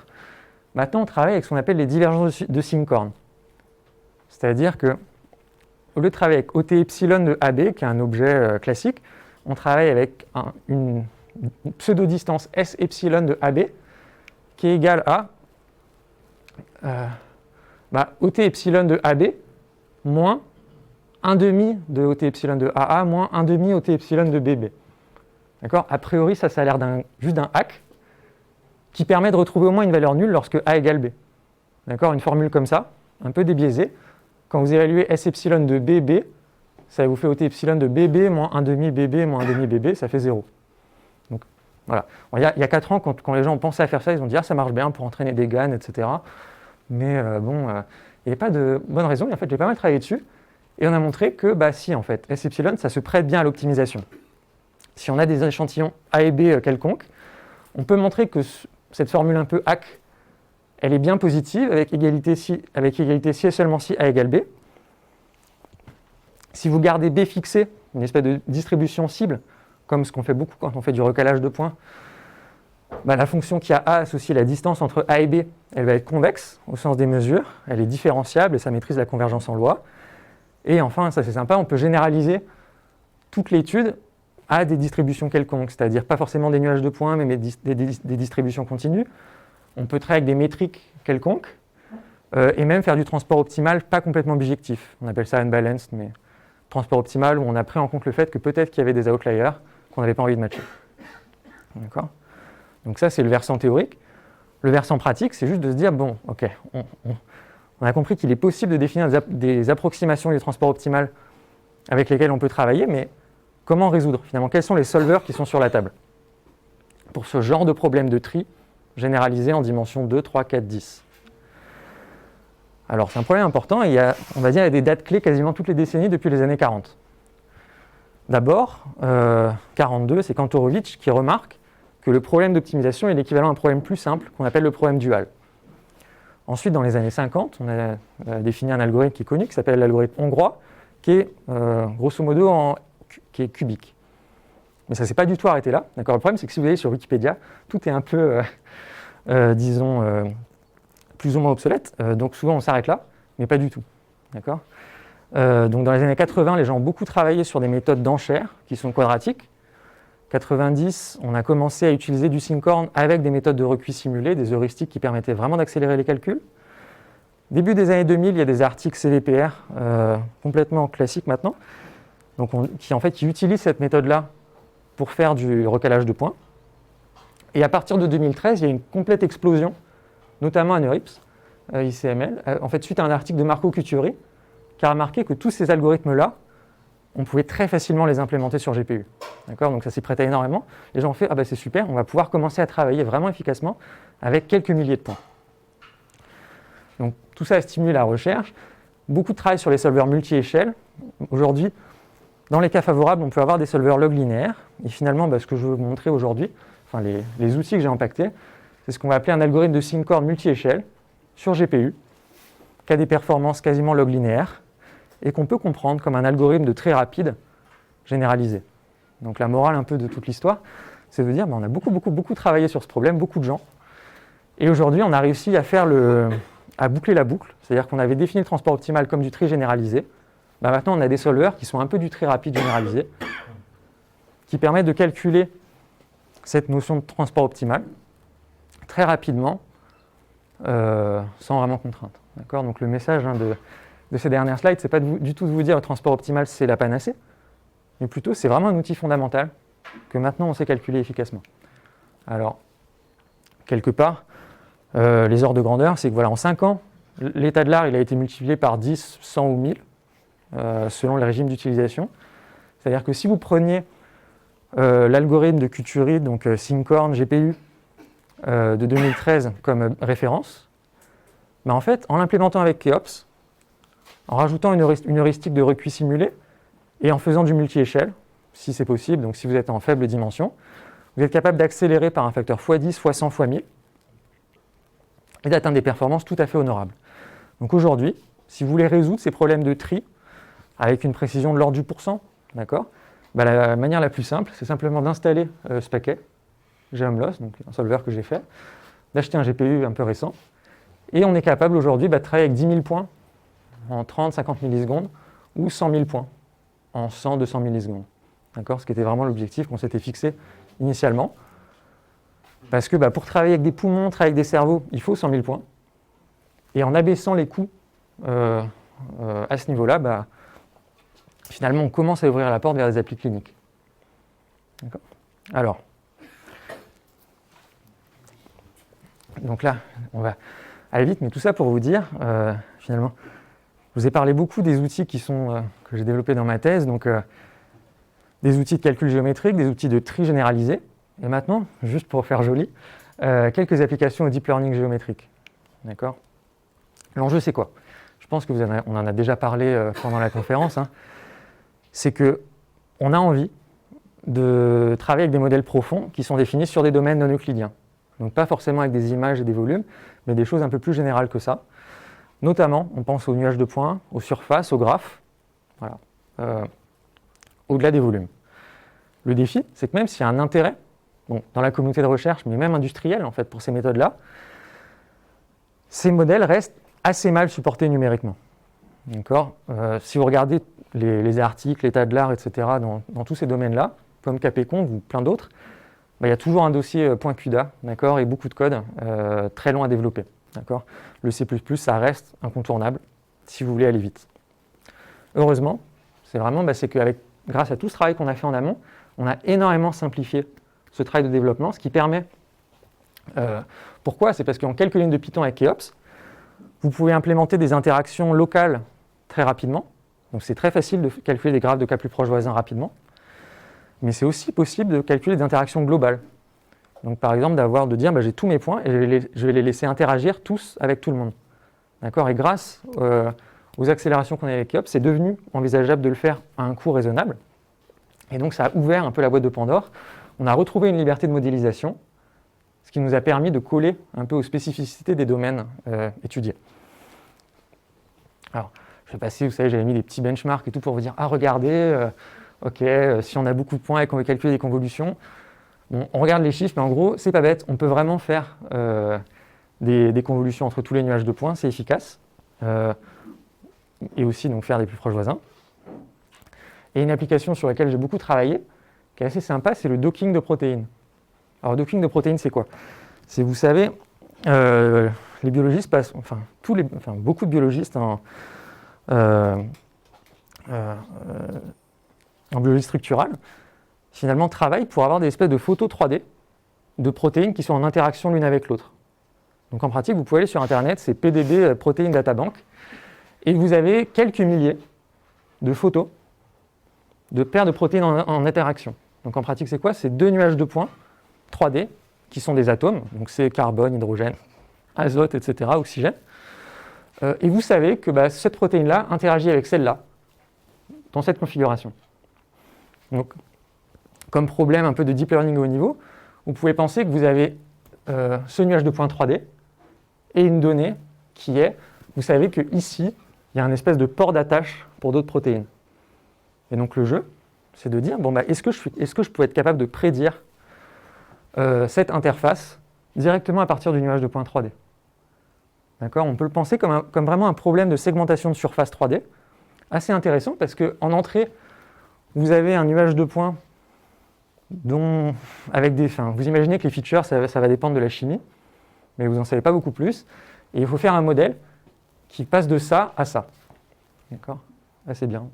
maintenant on travaille avec ce qu'on appelle les divergences de Sinkhorn. C'est-à-dire que, au lieu de travailler avec OT epsilon de AB, qui est un objet classique, on travaille avec une pseudo-distance S epsilon de AB, qui est égale à OT epsilon de AB moins 1,5 de OT epsilon de AA moins 1,5 OT epsilon de BB. D'accord ? A priori, ça a l'air juste d'un hack qui permet de retrouver au moins une valeur nulle lorsque A égale B. D'accord ? Une formule comme ça, un peu débiaisée. Quand vous évaluez S epsilon de BB, ça vous fait OT epsilon de BB moins 1,5 BB moins 1,5 BB, ça fait 0. Donc voilà. Il y a 4 ans, quand les gens ont pensé à faire ça, ils ont dit « Ah, ça marche bien pour entraîner des GAN, etc. » Mais il n'y avait pas de bonne raison. Et en fait, j'ai pas mal travaillé dessus. Et on a montré que, si, en fait, S epsilon, ça se prête bien à l'optimisation. Si on a des échantillons A et B quelconques, on peut montrer que cette formule un peu hack, elle est bien positive, avec égalité si et seulement si A égale B. Si vous gardez B fixé, une espèce de distribution cible, comme ce qu'on fait beaucoup quand on fait du recalage de points, la fonction qui a A associée à la distance entre A et B, elle va être convexe au sens des mesures, elle est différenciable et ça maîtrise la convergence en loi. Et enfin, ça c'est sympa, on peut généraliser toute l'étude à des distributions quelconques, c'est-à-dire pas forcément des nuages de points, mais des distributions continues. On peut travailler avec des métriques quelconques et même faire du transport optimal pas complètement bijectif. On appelle ça unbalanced, mais transport optimal où on a pris en compte le fait que peut-être qu'il y avait des outliers qu'on n'avait pas envie de matcher. D'accord ? Donc ça, c'est le versant théorique. Le versant pratique, c'est juste de se dire, bon, ok, on a compris qu'il est possible de définir des approximations du transport optimal avec lesquelles on peut travailler, mais comment résoudre finalement? Quels sont les solvers qui sont sur la table pour ce genre de problème de tri généralisé en dimension 2, 3, 4, 10? Alors c'est un problème important et on va dire, il y a des dates clés quasiment toutes les décennies depuis les années 40. D'abord, 42, c'est Kantorovich qui remarque que le problème d'optimisation est l'équivalent à un problème plus simple qu'on appelle le problème dual. Ensuite, dans les années 50, on a défini un algorithme qui est connu, qui s'appelle l'algorithme hongrois, qui est grosso modo qui est cubique. Mais ça ne s'est pas du tout arrêté là. D'accord ? Le problème, c'est que si vous allez sur Wikipédia, tout est un peu, disons, plus ou moins obsolète. Donc souvent, on s'arrête là, mais pas du tout. D'accord ? Donc dans les années 80, les gens ont beaucoup travaillé sur des méthodes d'enchères qui sont quadratiques. 90, on a commencé à utiliser du Sinkhorn avec des méthodes de recuit simulé, des heuristiques qui permettaient vraiment d'accélérer les calculs. Début des années 2000, il y a des articles CVPR complètement classiques maintenant, donc qui utilisent cette méthode-là pour faire du recalage de points. Et à partir de 2013, il y a une complète explosion, notamment à NeurIPS, ICML, en fait, suite à un article de Marco Cuturi, qui a remarqué que tous ces algorithmes-là, on pouvait très facilement les implémenter sur GPU. D'accord ? Donc ça s'y prêtait énormément. Les gens ont fait « Ah bah c'est super, on va pouvoir commencer à travailler vraiment efficacement avec quelques milliers de points. » Donc tout ça a stimulé la recherche. Beaucoup de travail sur les solveurs multi-échelles. Aujourd'hui, dans les cas favorables, on peut avoir des solveurs log linéaires. Et finalement, ce que je veux vous montrer aujourd'hui, enfin les outils que j'ai impactés, c'est ce qu'on va appeler un algorithme de Syncore multi-échelle sur GPU, qui a des performances quasiment log linéaires, et qu'on peut comprendre comme un algorithme de très rapide généralisé. Donc la morale un peu de toute l'histoire, c'est de dire on a beaucoup travaillé sur ce problème, beaucoup de gens, et aujourd'hui on a réussi à boucler la boucle, c'est-à-dire qu'on avait défini le transport optimal comme du tri généralisé. Maintenant on a des solveurs qui sont un peu du tri rapide généralisé, qui permettent de calculer cette notion de transport optimal très rapidement, sans vraiment contrainte. D'accord ? Donc le message de ces dernières slides, c'est pas du tout de vous dire le transport optimal c'est la panacée, mais plutôt c'est vraiment un outil fondamental que maintenant on sait calculer efficacement. Alors, quelque part, les ordres de grandeur, c'est que voilà, en 5 ans, l'état de l'art il a été multiplié par 10, 100 ou 1000, selon le régime d'utilisation. C'est-à-dire que si vous preniez l'algorithme de Cuturi, donc Syncorn GPU, de 2013 comme référence, en fait, en l'implémentant avec Keops, en rajoutant une heuristique de recuit simulé et en faisant du multi-échelle, si c'est possible, donc si vous êtes en faible dimension, vous êtes capable d'accélérer par un facteur x10, x100, x1000 et d'atteindre des performances tout à fait honorables. Donc aujourd'hui, si vous voulez résoudre ces problèmes de tri avec une précision de l'ordre du %, d'accord, la manière la plus simple, c'est simplement d'installer ce paquet, GMLOS, donc un solver que j'ai fait, d'acheter un GPU un peu récent, et on est capable aujourd'hui de travailler avec 10 000 points en 30-50 millisecondes ou 100 000 points en 100-200 millisecondes. D'accord ? Ce qui était vraiment l'objectif qu'on s'était fixé initialement. Parce que pour travailler avec des poumons, travailler avec des cerveaux, il faut 100 000 points. Et en abaissant les coûts à ce niveau-là, finalement, on commence à ouvrir la porte vers des applis cliniques. D'accord ? Alors, donc là, on va aller vite, mais tout ça pour vous dire, finalement, je vous ai parlé beaucoup des outils que j'ai développés dans ma thèse, donc des outils de calcul géométrique, des outils de tri généralisé, et maintenant, juste pour faire joli, quelques applications au deep learning géométrique. D'accord ? L'enjeu, c'est quoi ? Je pense que on en a déjà parlé pendant la conférence, c'est qu'on a envie de travailler avec des modèles profonds qui sont définis sur des domaines non euclidiens. Donc pas forcément avec des images et des volumes, mais des choses un peu plus générales que ça. Notamment, on pense aux nuages de points, aux surfaces, aux graphes, voilà, au-delà des volumes. Le défi, c'est que même s'il y a un intérêt, dans la communauté de recherche, mais même industriel en fait, pour ces méthodes-là, ces modèles restent assez mal supportés numériquement. D'accord ? Si vous regardez les articles, l'état de l'art, etc., dans tous ces domaines-là, comme KPConv ou plein d'autres, il y a toujours un dossier .CUDA, d'accord, et beaucoup de code très long à développer. D'accord ? Le C++, ça reste incontournable si vous voulez aller vite. Heureusement, c'est que grâce à tout ce travail qu'on a fait en amont, on a énormément simplifié ce travail de développement, ce qui permet... pourquoi ? C'est parce qu'en quelques lignes de Python avec Keops, vous pouvez implémenter des interactions locales très rapidement. Donc c'est très facile de calculer des graphes de cas plus proches voisins rapidement. Mais c'est aussi possible de calculer des interactions globales. Donc par exemple, de dire j'ai tous mes points et je vais les laisser interagir tous avec tout le monde. D'accord ? Et grâce aux accélérations qu'on a avec Keops, c'est devenu envisageable de le faire à un coût raisonnable. Et donc ça a ouvert un peu la boîte de Pandore. On a retrouvé une liberté de modélisation, ce qui nous a permis de coller un peu aux spécificités des domaines étudiés. Alors, je vais passer, vous savez, j'avais mis des petits benchmarks et tout pour vous dire, regardez, si on a beaucoup de points et qu'on veut calculer des convolutions, on regarde les chiffres, mais en gros, c'est pas bête, on peut vraiment faire des convolutions entre tous les nuages de points, c'est efficace, et aussi donc faire des plus proches voisins. Et une application sur laquelle j'ai beaucoup travaillé, qui est assez sympa, c'est le docking de protéines. Alors, le docking de protéines, c'est quoi ? C'est, vous savez, les biologistes passent, beaucoup de biologistes en biologie structurale, finalement, travaillent pour avoir des espèces de photos 3D de protéines qui sont en interaction l'une avec l'autre. Donc en pratique, vous pouvez aller sur Internet, c'est PDB Protein Data Bank, et vous avez quelques milliers de photos de paires de protéines en interaction. Donc en pratique, c'est quoi? C'est 2 nuages de points 3D qui sont des atomes, donc c'est carbone, hydrogène, azote, etc., oxygène. Et vous savez que cette protéine-là interagit avec celle-là, dans cette configuration. Donc, comme problème un peu de deep learning au haut niveau, vous pouvez penser que vous avez ce nuage de points 3D et une donnée qui est, vous savez qu'ici, il y a un espèce de port d'attache pour d'autres protéines. Et donc le jeu, c'est de dire, est-ce que je peux être capable de prédire cette interface directement à partir du nuage de points 3D? D'accord? On peut le penser comme vraiment un problème de segmentation de surface 3D, assez intéressant parce qu'en entrée, vous avez un nuage de points avec vous imaginez que les features, ça va dépendre de la chimie, mais vous n'en savez pas beaucoup plus. Et il faut faire un modèle qui passe de ça à ça. D'accord? Assez bien.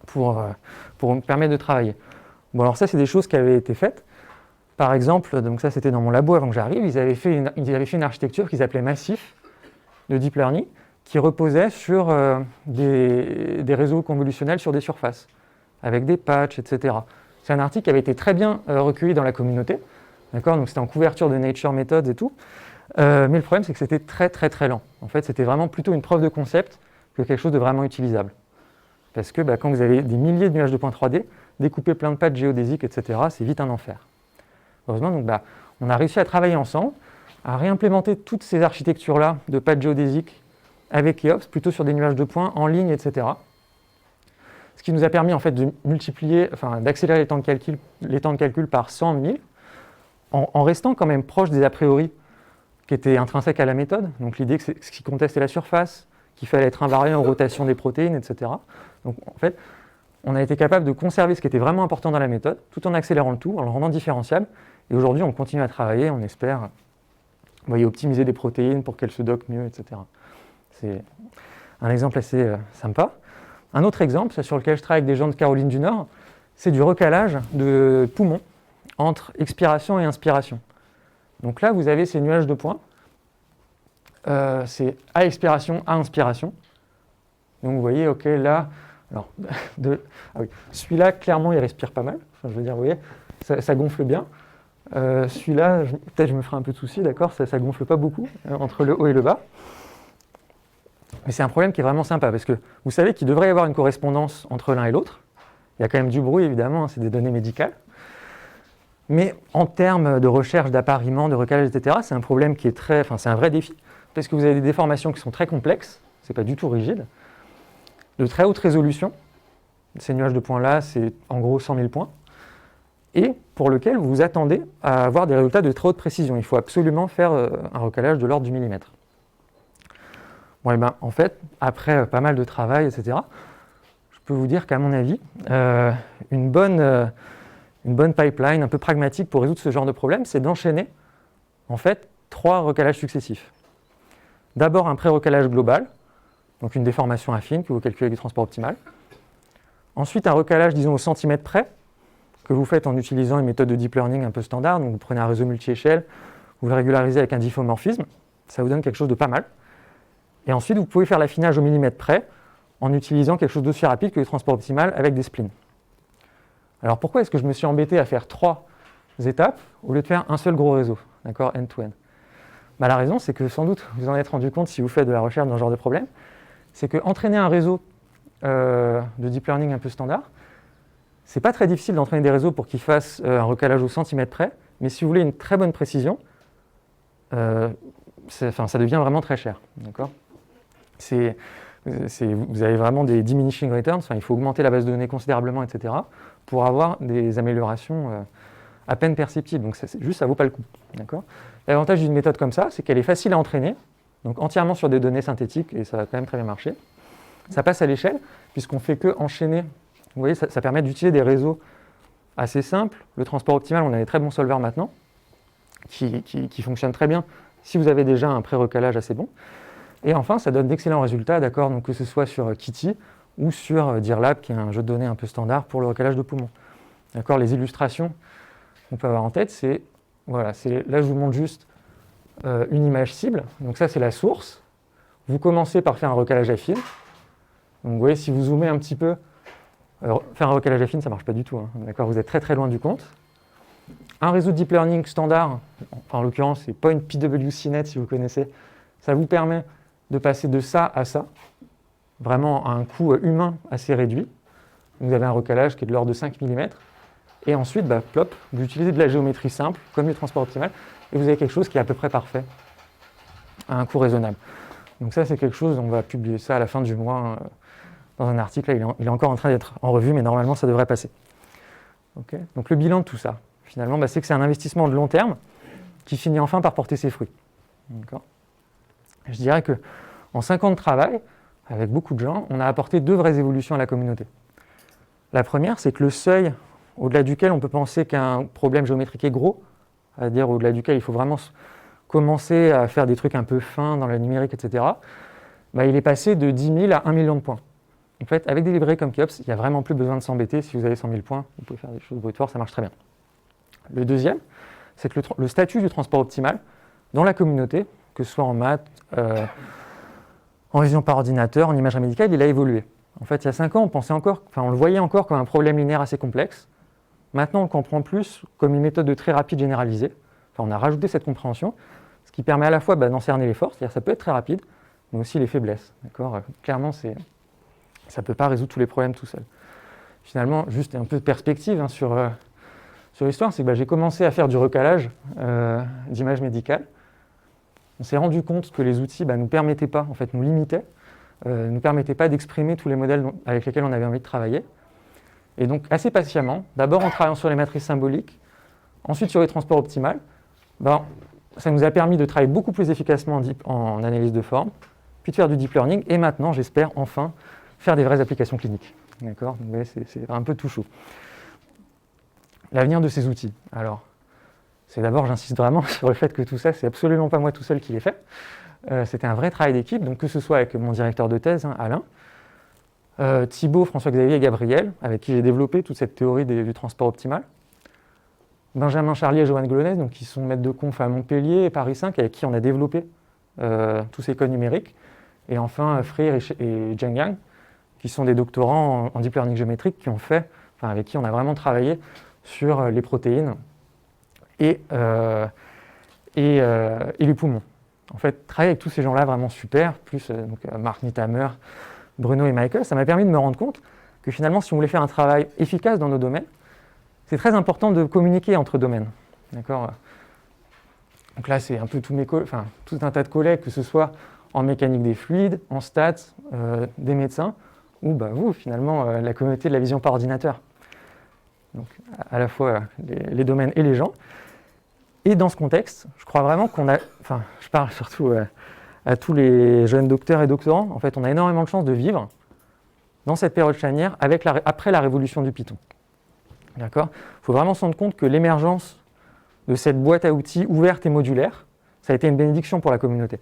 Pour me permettre de travailler. Bon, alors ça, c'est des choses qui avaient été faites. Par exemple, donc ça, c'était dans mon labo avant que j'arrive, ils avaient fait une architecture qu'ils appelaient Massif de Deep Learning, qui reposait sur des réseaux convolutionnels sur des surfaces, avec des patchs, etc. C'est un article qui avait été très bien recueilli dans la communauté, d'accord, donc c'était en couverture de Nature Methods et tout, mais le problème c'est que c'était très très très lent. En fait, c'était vraiment plutôt une preuve de concept que quelque chose de vraiment utilisable. Parce que quand vous avez des milliers de nuages de points 3D, découper plein de patchs géodésiques, etc., c'est vite un enfer. Heureusement, donc, on a réussi à travailler ensemble, à réimplémenter toutes ces architectures-là de patchs géodésiques avec EOPS, plutôt sur des nuages de points en ligne, etc. Ce qui nous a permis en fait de d'accélérer les temps de calcul par 100 000, en restant quand même proche des a priori qui étaient intrinsèques à la méthode. Donc l'idée que ce qui comptait c'était la surface, qu'il fallait être invariant aux rotations des protéines, etc. Donc en fait, on a été capable de conserver ce qui était vraiment important dans la méthode, tout en accélérant le tout, en le rendant différenciable. Et aujourd'hui, on continue à travailler, on espère optimiser des protéines pour qu'elles se dockent mieux, etc. C'est un exemple assez sympa. Un autre exemple, sur lequel je travaille avec des gens de Caroline du Nord, c'est du recalage de poumons entre expiration et inspiration. Donc là, vous avez ces nuages de points. C'est à expiration, à inspiration. Donc vous voyez, ok, là, alors, celui-là, clairement, il respire pas mal. Enfin, je veux dire, vous voyez, ça gonfle bien. Celui-là, peut-être je me ferai un peu de souci, d'accord, ça gonfle pas beaucoup entre le haut et le bas. Mais c'est un problème qui est vraiment sympa parce que vous savez qu'il devrait y avoir une correspondance entre l'un et l'autre. Il y a quand même du bruit, évidemment, c'est des données médicales. Mais en termes de recherche, d'appariement, de recalage, etc., c'est un problème qui est c'est un vrai défi parce que vous avez des déformations qui sont très complexes, c'est pas du tout rigide, de très haute résolution. Ces nuages de points-là, c'est en gros 100 000 points. Et pour lequel vous vous attendez à avoir des résultats de très haute précision. Il faut absolument faire un recalage de l'ordre du millimètre. Bon, en fait, après pas mal de travail, etc., je peux vous dire qu'à mon avis, une bonne pipeline un peu pragmatique pour résoudre ce genre de problème, c'est d'enchaîner en fait 3 recalages successifs. D'abord un pré-recalage global, donc une déformation affine que vous calculez avec du transport optimal. Ensuite un recalage, disons, au centimètre près, que vous faites en utilisant une méthode de deep learning un peu standard. Donc vous prenez un réseau multi-échelle, vous le régularisez avec un diffeomorphisme, ça vous donne quelque chose de pas mal. Et ensuite, vous pouvez faire l'affinage au millimètre près en utilisant quelque chose d'aussi rapide que le transport optimal avec des splines. Alors pourquoi est-ce que je me suis embêté à faire 3 étapes au lieu de faire un seul gros réseau, d'accord, end-to-end? La raison, c'est que sans doute vous en êtes rendu compte si vous faites de la recherche dans ce genre de problème, c'est qu'entraîner un réseau de deep learning un peu standard, c'est pas très difficile d'entraîner des réseaux pour qu'ils fassent un recalage au centimètre près, mais si vous voulez une très bonne précision, ça devient vraiment très cher, d'accord. Vous avez vraiment des diminishing returns, il faut augmenter la base de données considérablement, etc., pour avoir des améliorations à peine perceptibles. Donc juste, ça ne vaut pas le coup. D'accord. L'avantage d'une méthode comme ça, c'est qu'elle est facile à entraîner, donc entièrement sur des données synthétiques, et ça va quand même très bien marcher. Ça passe à l'échelle, puisqu'on ne fait que enchaîner. Vous voyez, ça permet d'utiliser des réseaux assez simples. Le transport optimal, on a des très bons solvers maintenant, qui fonctionnent très bien si vous avez déjà un pré-recalage assez bon. Et enfin, ça donne d'excellents résultats, d'accord, donc que ce soit sur Kitty ou sur Dirlab, qui est un jeu de données un peu standard pour le recalage de poumons. D'accord, les illustrations qu'on peut avoir en tête, c'est, voilà, là je vous montre juste une image cible. Donc ça c'est la source. Vous commencez par faire un recalage affine. Donc vous voyez, si vous zoomez un petit peu, faire un recalage affine, ça ne marche pas du tout. Hein. D'accord, vous êtes très très loin du compte. Un réseau de deep learning standard, enfin, en l'occurrence c'est Point PWCnet si vous connaissez, ça vous permet de passer de ça à ça, vraiment à un coût humain assez réduit. Vous avez un recalage qui est de l'ordre de 5 mm. Et ensuite, plop, vous utilisez de la géométrie simple, comme le transport optimal, et vous avez quelque chose qui est à peu près parfait, à un coût raisonnable. Donc ça, c'est quelque chose, on va publier ça à la fin du mois dans un article. Là, il est encore en train d'être en revue, mais normalement, ça devrait passer. Okay. Donc le bilan de tout ça, finalement, c'est que c'est un investissement de long terme qui finit enfin par porter ses fruits. Je dirais qu'en 5 ans de travail, avec beaucoup de gens, on a apporté 2 vraies évolutions à la communauté. La première, c'est que le seuil au-delà duquel on peut penser qu'un problème géométrique est gros, c'est-à-dire au-delà duquel il faut vraiment commencer à faire des trucs un peu fins dans le numérique, etc., il est passé de 10 000 à 1 million de points. En fait, avec des librairies comme Keops, il n'y a vraiment plus besoin de s'embêter. Si vous avez 100 000 points, vous pouvez faire des choses brute force, ça marche très bien. Le deuxième, c'est que le statut du transport optimal dans la communauté, que ce soit en maths, en vision par ordinateur, en imagerie médicale, il a évolué. En fait, il y a 5 ans, on le voyait encore comme un problème linéaire assez complexe. Maintenant, on le comprend plus comme une méthode de très rapide généralisée. Enfin, on a rajouté cette compréhension, ce qui permet à la fois d'en cerner les forces, c'est-à-dire ça peut être très rapide, mais aussi les faiblesses. Clairement, ça ne peut pas résoudre tous les problèmes tout seul. Finalement, juste un peu de perspective sur l'histoire, c'est que j'ai commencé à faire du recalage d'images médicales. On s'est rendu compte que les outils nous permettaient pas, en fait, nous limitaient, nous permettaient pas d'exprimer tous les modèles avec lesquels on avait envie de travailler. Et donc, assez patiemment, d'abord en travaillant sur les matrices symboliques, ensuite sur les transports optimales, ça nous a permis de travailler beaucoup plus efficacement en analyse de forme, puis de faire du deep learning, et maintenant, j'espère enfin faire des vraies applications cliniques. D'accord ? C'est un peu tout chaud. L'avenir de ces outils. Alors, c'est d'abord, j'insiste vraiment sur le fait que tout ça, c'est absolument pas moi tout seul qui l'ai fait. C'était un vrai travail d'équipe, donc que ce soit avec mon directeur de thèse, Alain, Thibaut, François-Xavier et Gabriel, avec qui j'ai développé toute cette théorie du transport optimal. Benjamin Charlier et Johan Glonès, donc qui sont maîtres de conf à Montpellier et Paris 5, avec qui on a développé tous ces codes numériques. Et enfin, Freer et Zheng Yang, qui sont des doctorants en deep learning géométrique, avec qui on a vraiment travaillé sur les protéines et les poumons. En fait, travailler avec tous ces gens-là, vraiment super, plus Mark Niethammer, Bruno et Michael, ça m'a permis de me rendre compte que finalement, si on voulait faire un travail efficace dans nos domaines, c'est très important de communiquer entre domaines. D'accord ? Donc là, c'est un peu tout un tas de collègues, que ce soit en mécanique des fluides, en stats, des médecins, ou vous, finalement, la communauté de la vision par ordinateur. Donc, à la fois les domaines et les gens. Et dans ce contexte, je crois vraiment je parle surtout à tous les jeunes docteurs et doctorants, en fait, on a énormément de chance de vivre dans cette période charnière après la révolution du Python. D'accord ? Il faut vraiment se rendre compte que l'émergence de cette boîte à outils ouverte et modulaire, ça a été une bénédiction pour la communauté.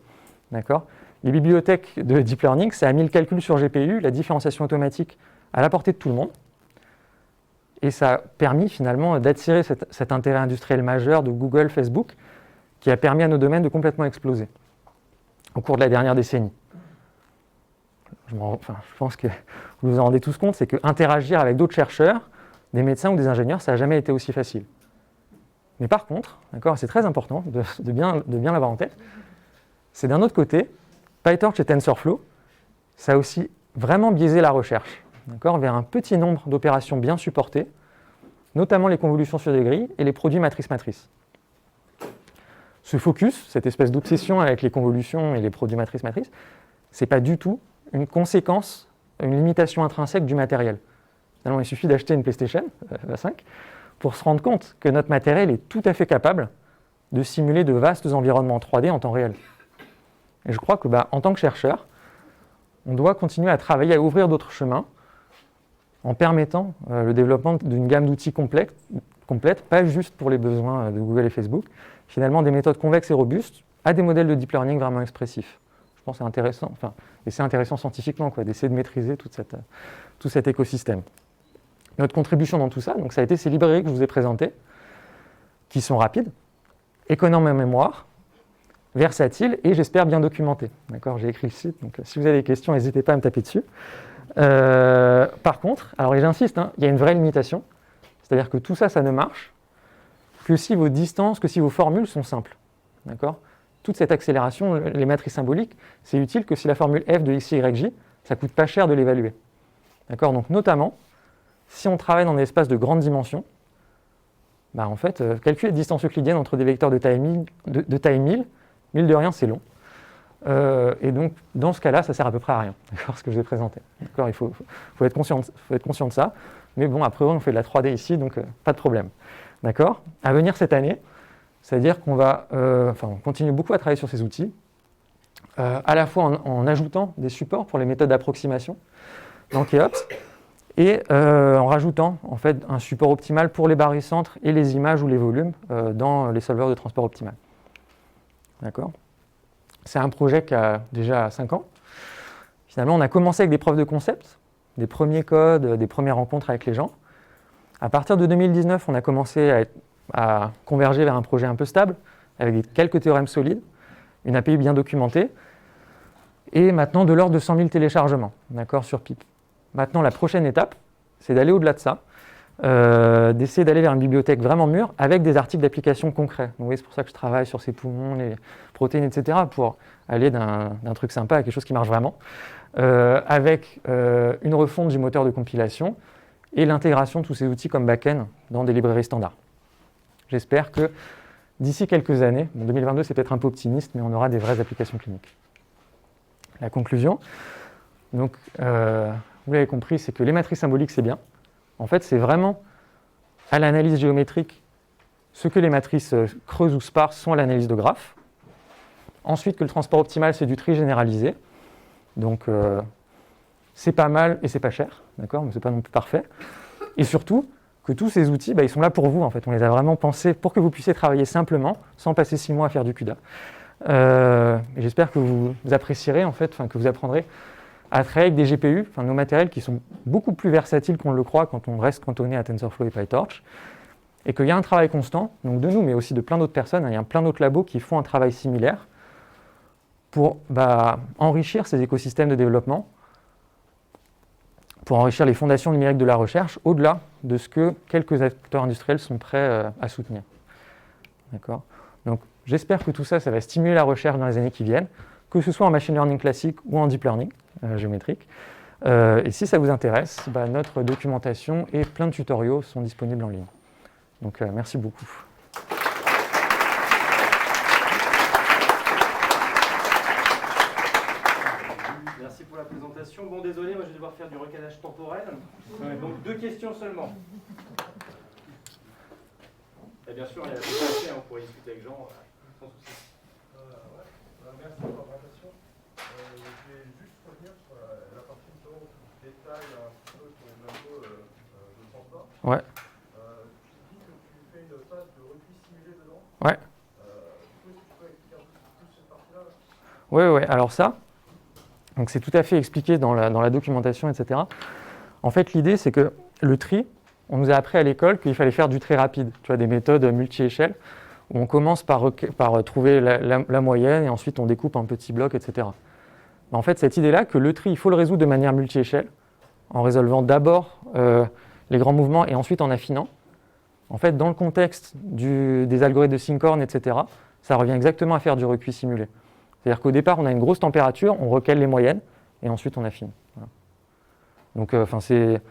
D'accord ? Les bibliothèques de deep learning, ça a mis le calcul sur GPU, la différenciation automatique à la portée de tout le monde. Et ça a permis finalement d'attirer cet intérêt industriel majeur de Google, Facebook, qui a permis à nos domaines de complètement exploser au cours de la dernière décennie. Je pense que vous vous en rendez tous compte, c'est qu'interagir avec d'autres chercheurs, des médecins ou des ingénieurs, ça n'a jamais été aussi facile. Mais par contre, c'est très important de bien l'avoir en tête, c'est d'un autre côté, PyTorch et TensorFlow, ça a aussi vraiment biaisé la recherche, vers un petit nombre d'opérations bien supportées, notamment les convolutions sur des grilles et les produits matrice-matrice. Ce focus, cette espèce d'obsession avec les convolutions et les produits matrice-matrice, ce n'est pas du tout une conséquence, une limitation intrinsèque du matériel. Finalement, il suffit d'acheter une PlayStation 5 pour se rendre compte que notre matériel est tout à fait capable de simuler de vastes environnements 3D en temps réel. Et je crois que, en tant que chercheur, on doit continuer à travailler à ouvrir d'autres chemins en permettant le développement d'une gamme d'outils complète, pas juste pour les besoins de Google et Facebook, finalement des méthodes convexes et robustes à des modèles de deep learning vraiment expressifs. Je pense que c'est intéressant, et c'est intéressant scientifiquement, d'essayer de maîtriser tout cet écosystème. notre contribution dans tout ça, donc ça a été ces librairies que je vous ai présentées, qui sont rapides, économes en mémoire, versatiles et j'espère bien documentées. D'accord, j'ai écrit le site, donc si vous avez des questions, n'hésitez pas à me taper dessus. Par contre, alors et j'insiste, hein, il y a une vraie limitation, c'est-à-dire que tout ça, ça ne marche que si vos distances, que si vos formules sont simples. D'accord ? Toute cette accélération, les matrices symboliques, c'est utile que si la formule f de x, y, j, ça coûte pas cher de l'évaluer. D'accord ? Donc notamment, si on travaille dans des espaces de grande dimension, bah en fait, calculer les distances euclidiennes entre des vecteurs de taille 1000, mille de rien, c'est long. Et donc, dans ce cas-là, ça sert à peu près à rien, d'accord, ce que je vous ai présenté. D'accord, il faut être conscient de ça. Mais bon, après, on fait de la 3D ici, donc pas de problème. D'accord ? À venir cette année, c'est-à-dire qu'on va, on continue beaucoup à travailler sur ces outils, à la fois en ajoutant des supports pour les méthodes d'approximation dans Keops, et en rajoutant en fait un support optimal pour les barycentres et les images ou les volumes dans les solveurs de transport optimal. D'accord ? C'est un projet qui a déjà 5 ans. Finalement, on a commencé avec des preuves de concept, des premiers codes, des premières rencontres avec les gens. À partir de 2019, on a commencé à converger vers un projet un peu stable, avec quelques théorèmes solides, une API bien documentée, et maintenant de l'ordre de 100 000 téléchargements, d'accord, sur PIP. Maintenant, la prochaine étape, c'est d'aller au-delà de ça, d'essayer d'aller vers une bibliothèque vraiment mûre avec des articles d'application concrets. Donc, vous voyez, c'est pour ça que je travaille sur ces poumons, les protéines, etc., pour aller d'un truc sympa à quelque chose qui marche vraiment, avec une refonte du moteur de compilation et l'intégration de tous ces outils comme backend dans des librairies standards. J'espère que d'ici quelques années, 2022 c'est peut-être un peu optimiste, mais on aura des vraies applications cliniques. La conclusion, donc, vous l'avez compris, c'est que les matrices symboliques c'est bien. En fait, c'est vraiment à l'analyse géométrique ce que les matrices creuses ou sparses sont à l'analyse de graphes. Ensuite, que le transport optimal, c'est du tri généralisé. Donc, c'est pas mal et c'est pas cher, d'accord, mais c'est pas non plus parfait. Et surtout, que tous ces outils, ils sont là pour vous, en fait. On les a vraiment pensés pour que vous puissiez travailler simplement, sans passer 6 mois à faire du CUDA. Et j'espère que vous apprécierez, en fait, que vous apprendrez à travailler avec des GPU, nos matériels qui sont beaucoup plus versatiles qu'on le croit quand on reste cantonné à TensorFlow et PyTorch, et qu'il y a un travail constant, donc de nous, mais aussi de plein d'autres personnes, il y a plein d'autres labos qui font un travail similaire pour enrichir ces écosystèmes de développement, pour enrichir les fondations numériques de la recherche, au-delà de ce que quelques acteurs industriels sont prêts à soutenir. D'accord ? Donc, j'espère que tout ça, ça va stimuler la recherche dans les années qui viennent, que ce soit en machine learning classique ou en deep learning géométrique. Et si ça vous intéresse, notre documentation et plein de tutoriaux sont disponibles en ligne. Donc, merci beaucoup. Merci pour la présentation. Bon, désolé, moi je vais devoir faire du recalage temporel. Donc 2 questions seulement. Et bien sûr, il y a la possibilité, on pourrait discuter avec Jean, sans souci. Merci pour la présentation. Je vais juste revenir sur la partie où tu détailles un petit peu ton tableau de transport. Ouais. Tu dis que tu fais une phase de repli simulé dedans. Ouais. Du coup, est-ce que tu peux expliquer un peu plus cette partie-là Oui, alors ça, donc c'est tout à fait expliqué dans la documentation, etc. En fait, l'idée, c'est que le tri, on nous a appris à l'école qu'il fallait faire du tri rapide, tu vois, des méthodes multi-échelles, où on commence par trouver la moyenne et ensuite on découpe en petits blocs, etc. Mais en fait, cette idée-là, que le tri, il faut le résoudre de manière multi-échelle, en résolvant d'abord les grands mouvements et ensuite en affinant, en fait, dans le contexte des algorithmes de Sinkhorn, etc., ça revient exactement à faire du recuit simulé. C'est-à-dire qu'au départ, on a une grosse température, on recale les moyennes, et ensuite on affine. Voilà. Donc, c'est...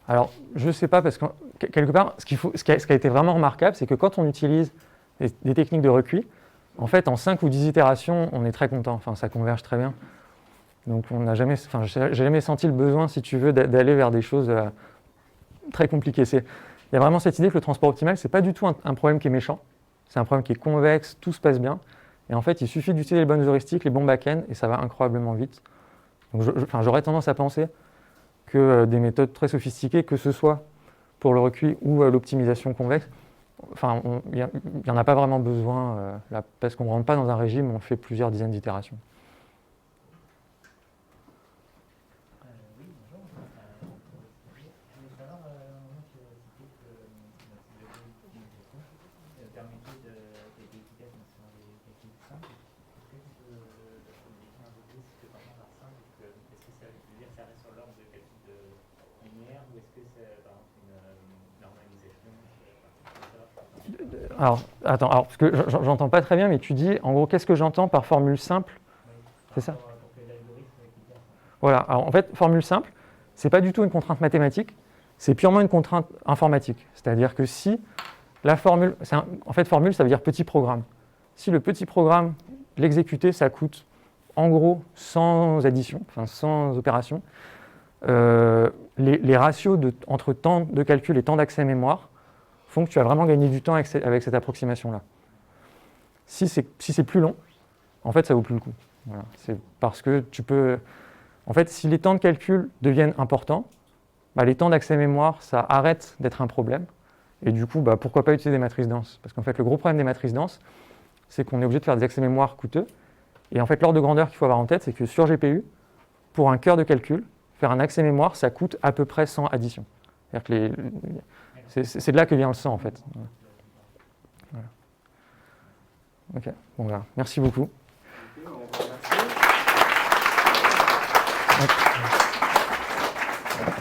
Alors, je ne sais pas, parce que quelque part, ce qui a été vraiment remarquable, c'est que quand on utilise des techniques de recuit, en fait, en 5 ou 10 itérations, on est très content. Enfin, ça converge très bien. Donc, j'ai jamais senti le besoin, si tu veux, d'aller vers des choses très compliquées. Il y a vraiment cette idée que le transport optimal, ce n'est pas du tout un problème qui est méchant. C'est un problème qui est convexe, tout se passe bien. Et en fait, il suffit d'utiliser les bonnes heuristiques, les bons back-ends, et ça va incroyablement vite. Donc, j'aurais tendance à penser que des méthodes très sophistiquées, que ce soit pour le recuit ou l'optimisation convexe, enfin, il n'y en a pas vraiment besoin, là, parce qu'on ne rentre pas dans un régime où on fait plusieurs dizaines d'itérations. Oui, bonjour. Je voulais savoir, à un moment, tu as cité que si vous avez une optimisation permettait d'être efficace dans les calculs simples. Est-ce que tu peux expliquer un peu plus ce que tu entends par simple? Est-ce que ça veut dire que ça reste sur l'ordre de calcul linéaire ou est-ce que c'est par exemple une normalisation? Alors, attends, parce que j'entends pas très bien, mais tu dis, en gros, qu'est-ce que j'entends par formule simple? C'est ça? Pour que l'algorithme soit efficace. Voilà, alors en fait, formule simple, c'est pas du tout une contrainte mathématique, c'est purement une contrainte informatique. C'est-à-dire que si la formule, en fait, formule, ça veut dire petit programme. Si le petit programme, l'exécuter, ça coûte, en gros, sans addition, enfin sans opération, les ratios entre temps de calcul et temps d'accès mémoire font que tu as vraiment gagné du temps avec cette approximation-là. Si c'est plus long, en fait, ça vaut plus le coup. Voilà. C'est parce que tu peux... En fait, si les temps de calcul deviennent importants, bah, les temps d'accès mémoire, ça arrête d'être un problème. Et du coup, bah, pourquoi pas utiliser des matrices denses? Parce qu'en fait, le gros problème des matrices denses, c'est qu'on est obligé de faire des accès mémoire coûteux. Et en fait, l'ordre de grandeur qu'il faut avoir en tête, c'est que sur GPU, pour un cœur de calcul, faire un accès mémoire, ça coûte à peu près 100 additions. C'est-à-dire que c'est de là que vient le 100, en fait. Voilà. Ok, bon, voilà. Merci beaucoup. Ok, on va remercier. Ouais.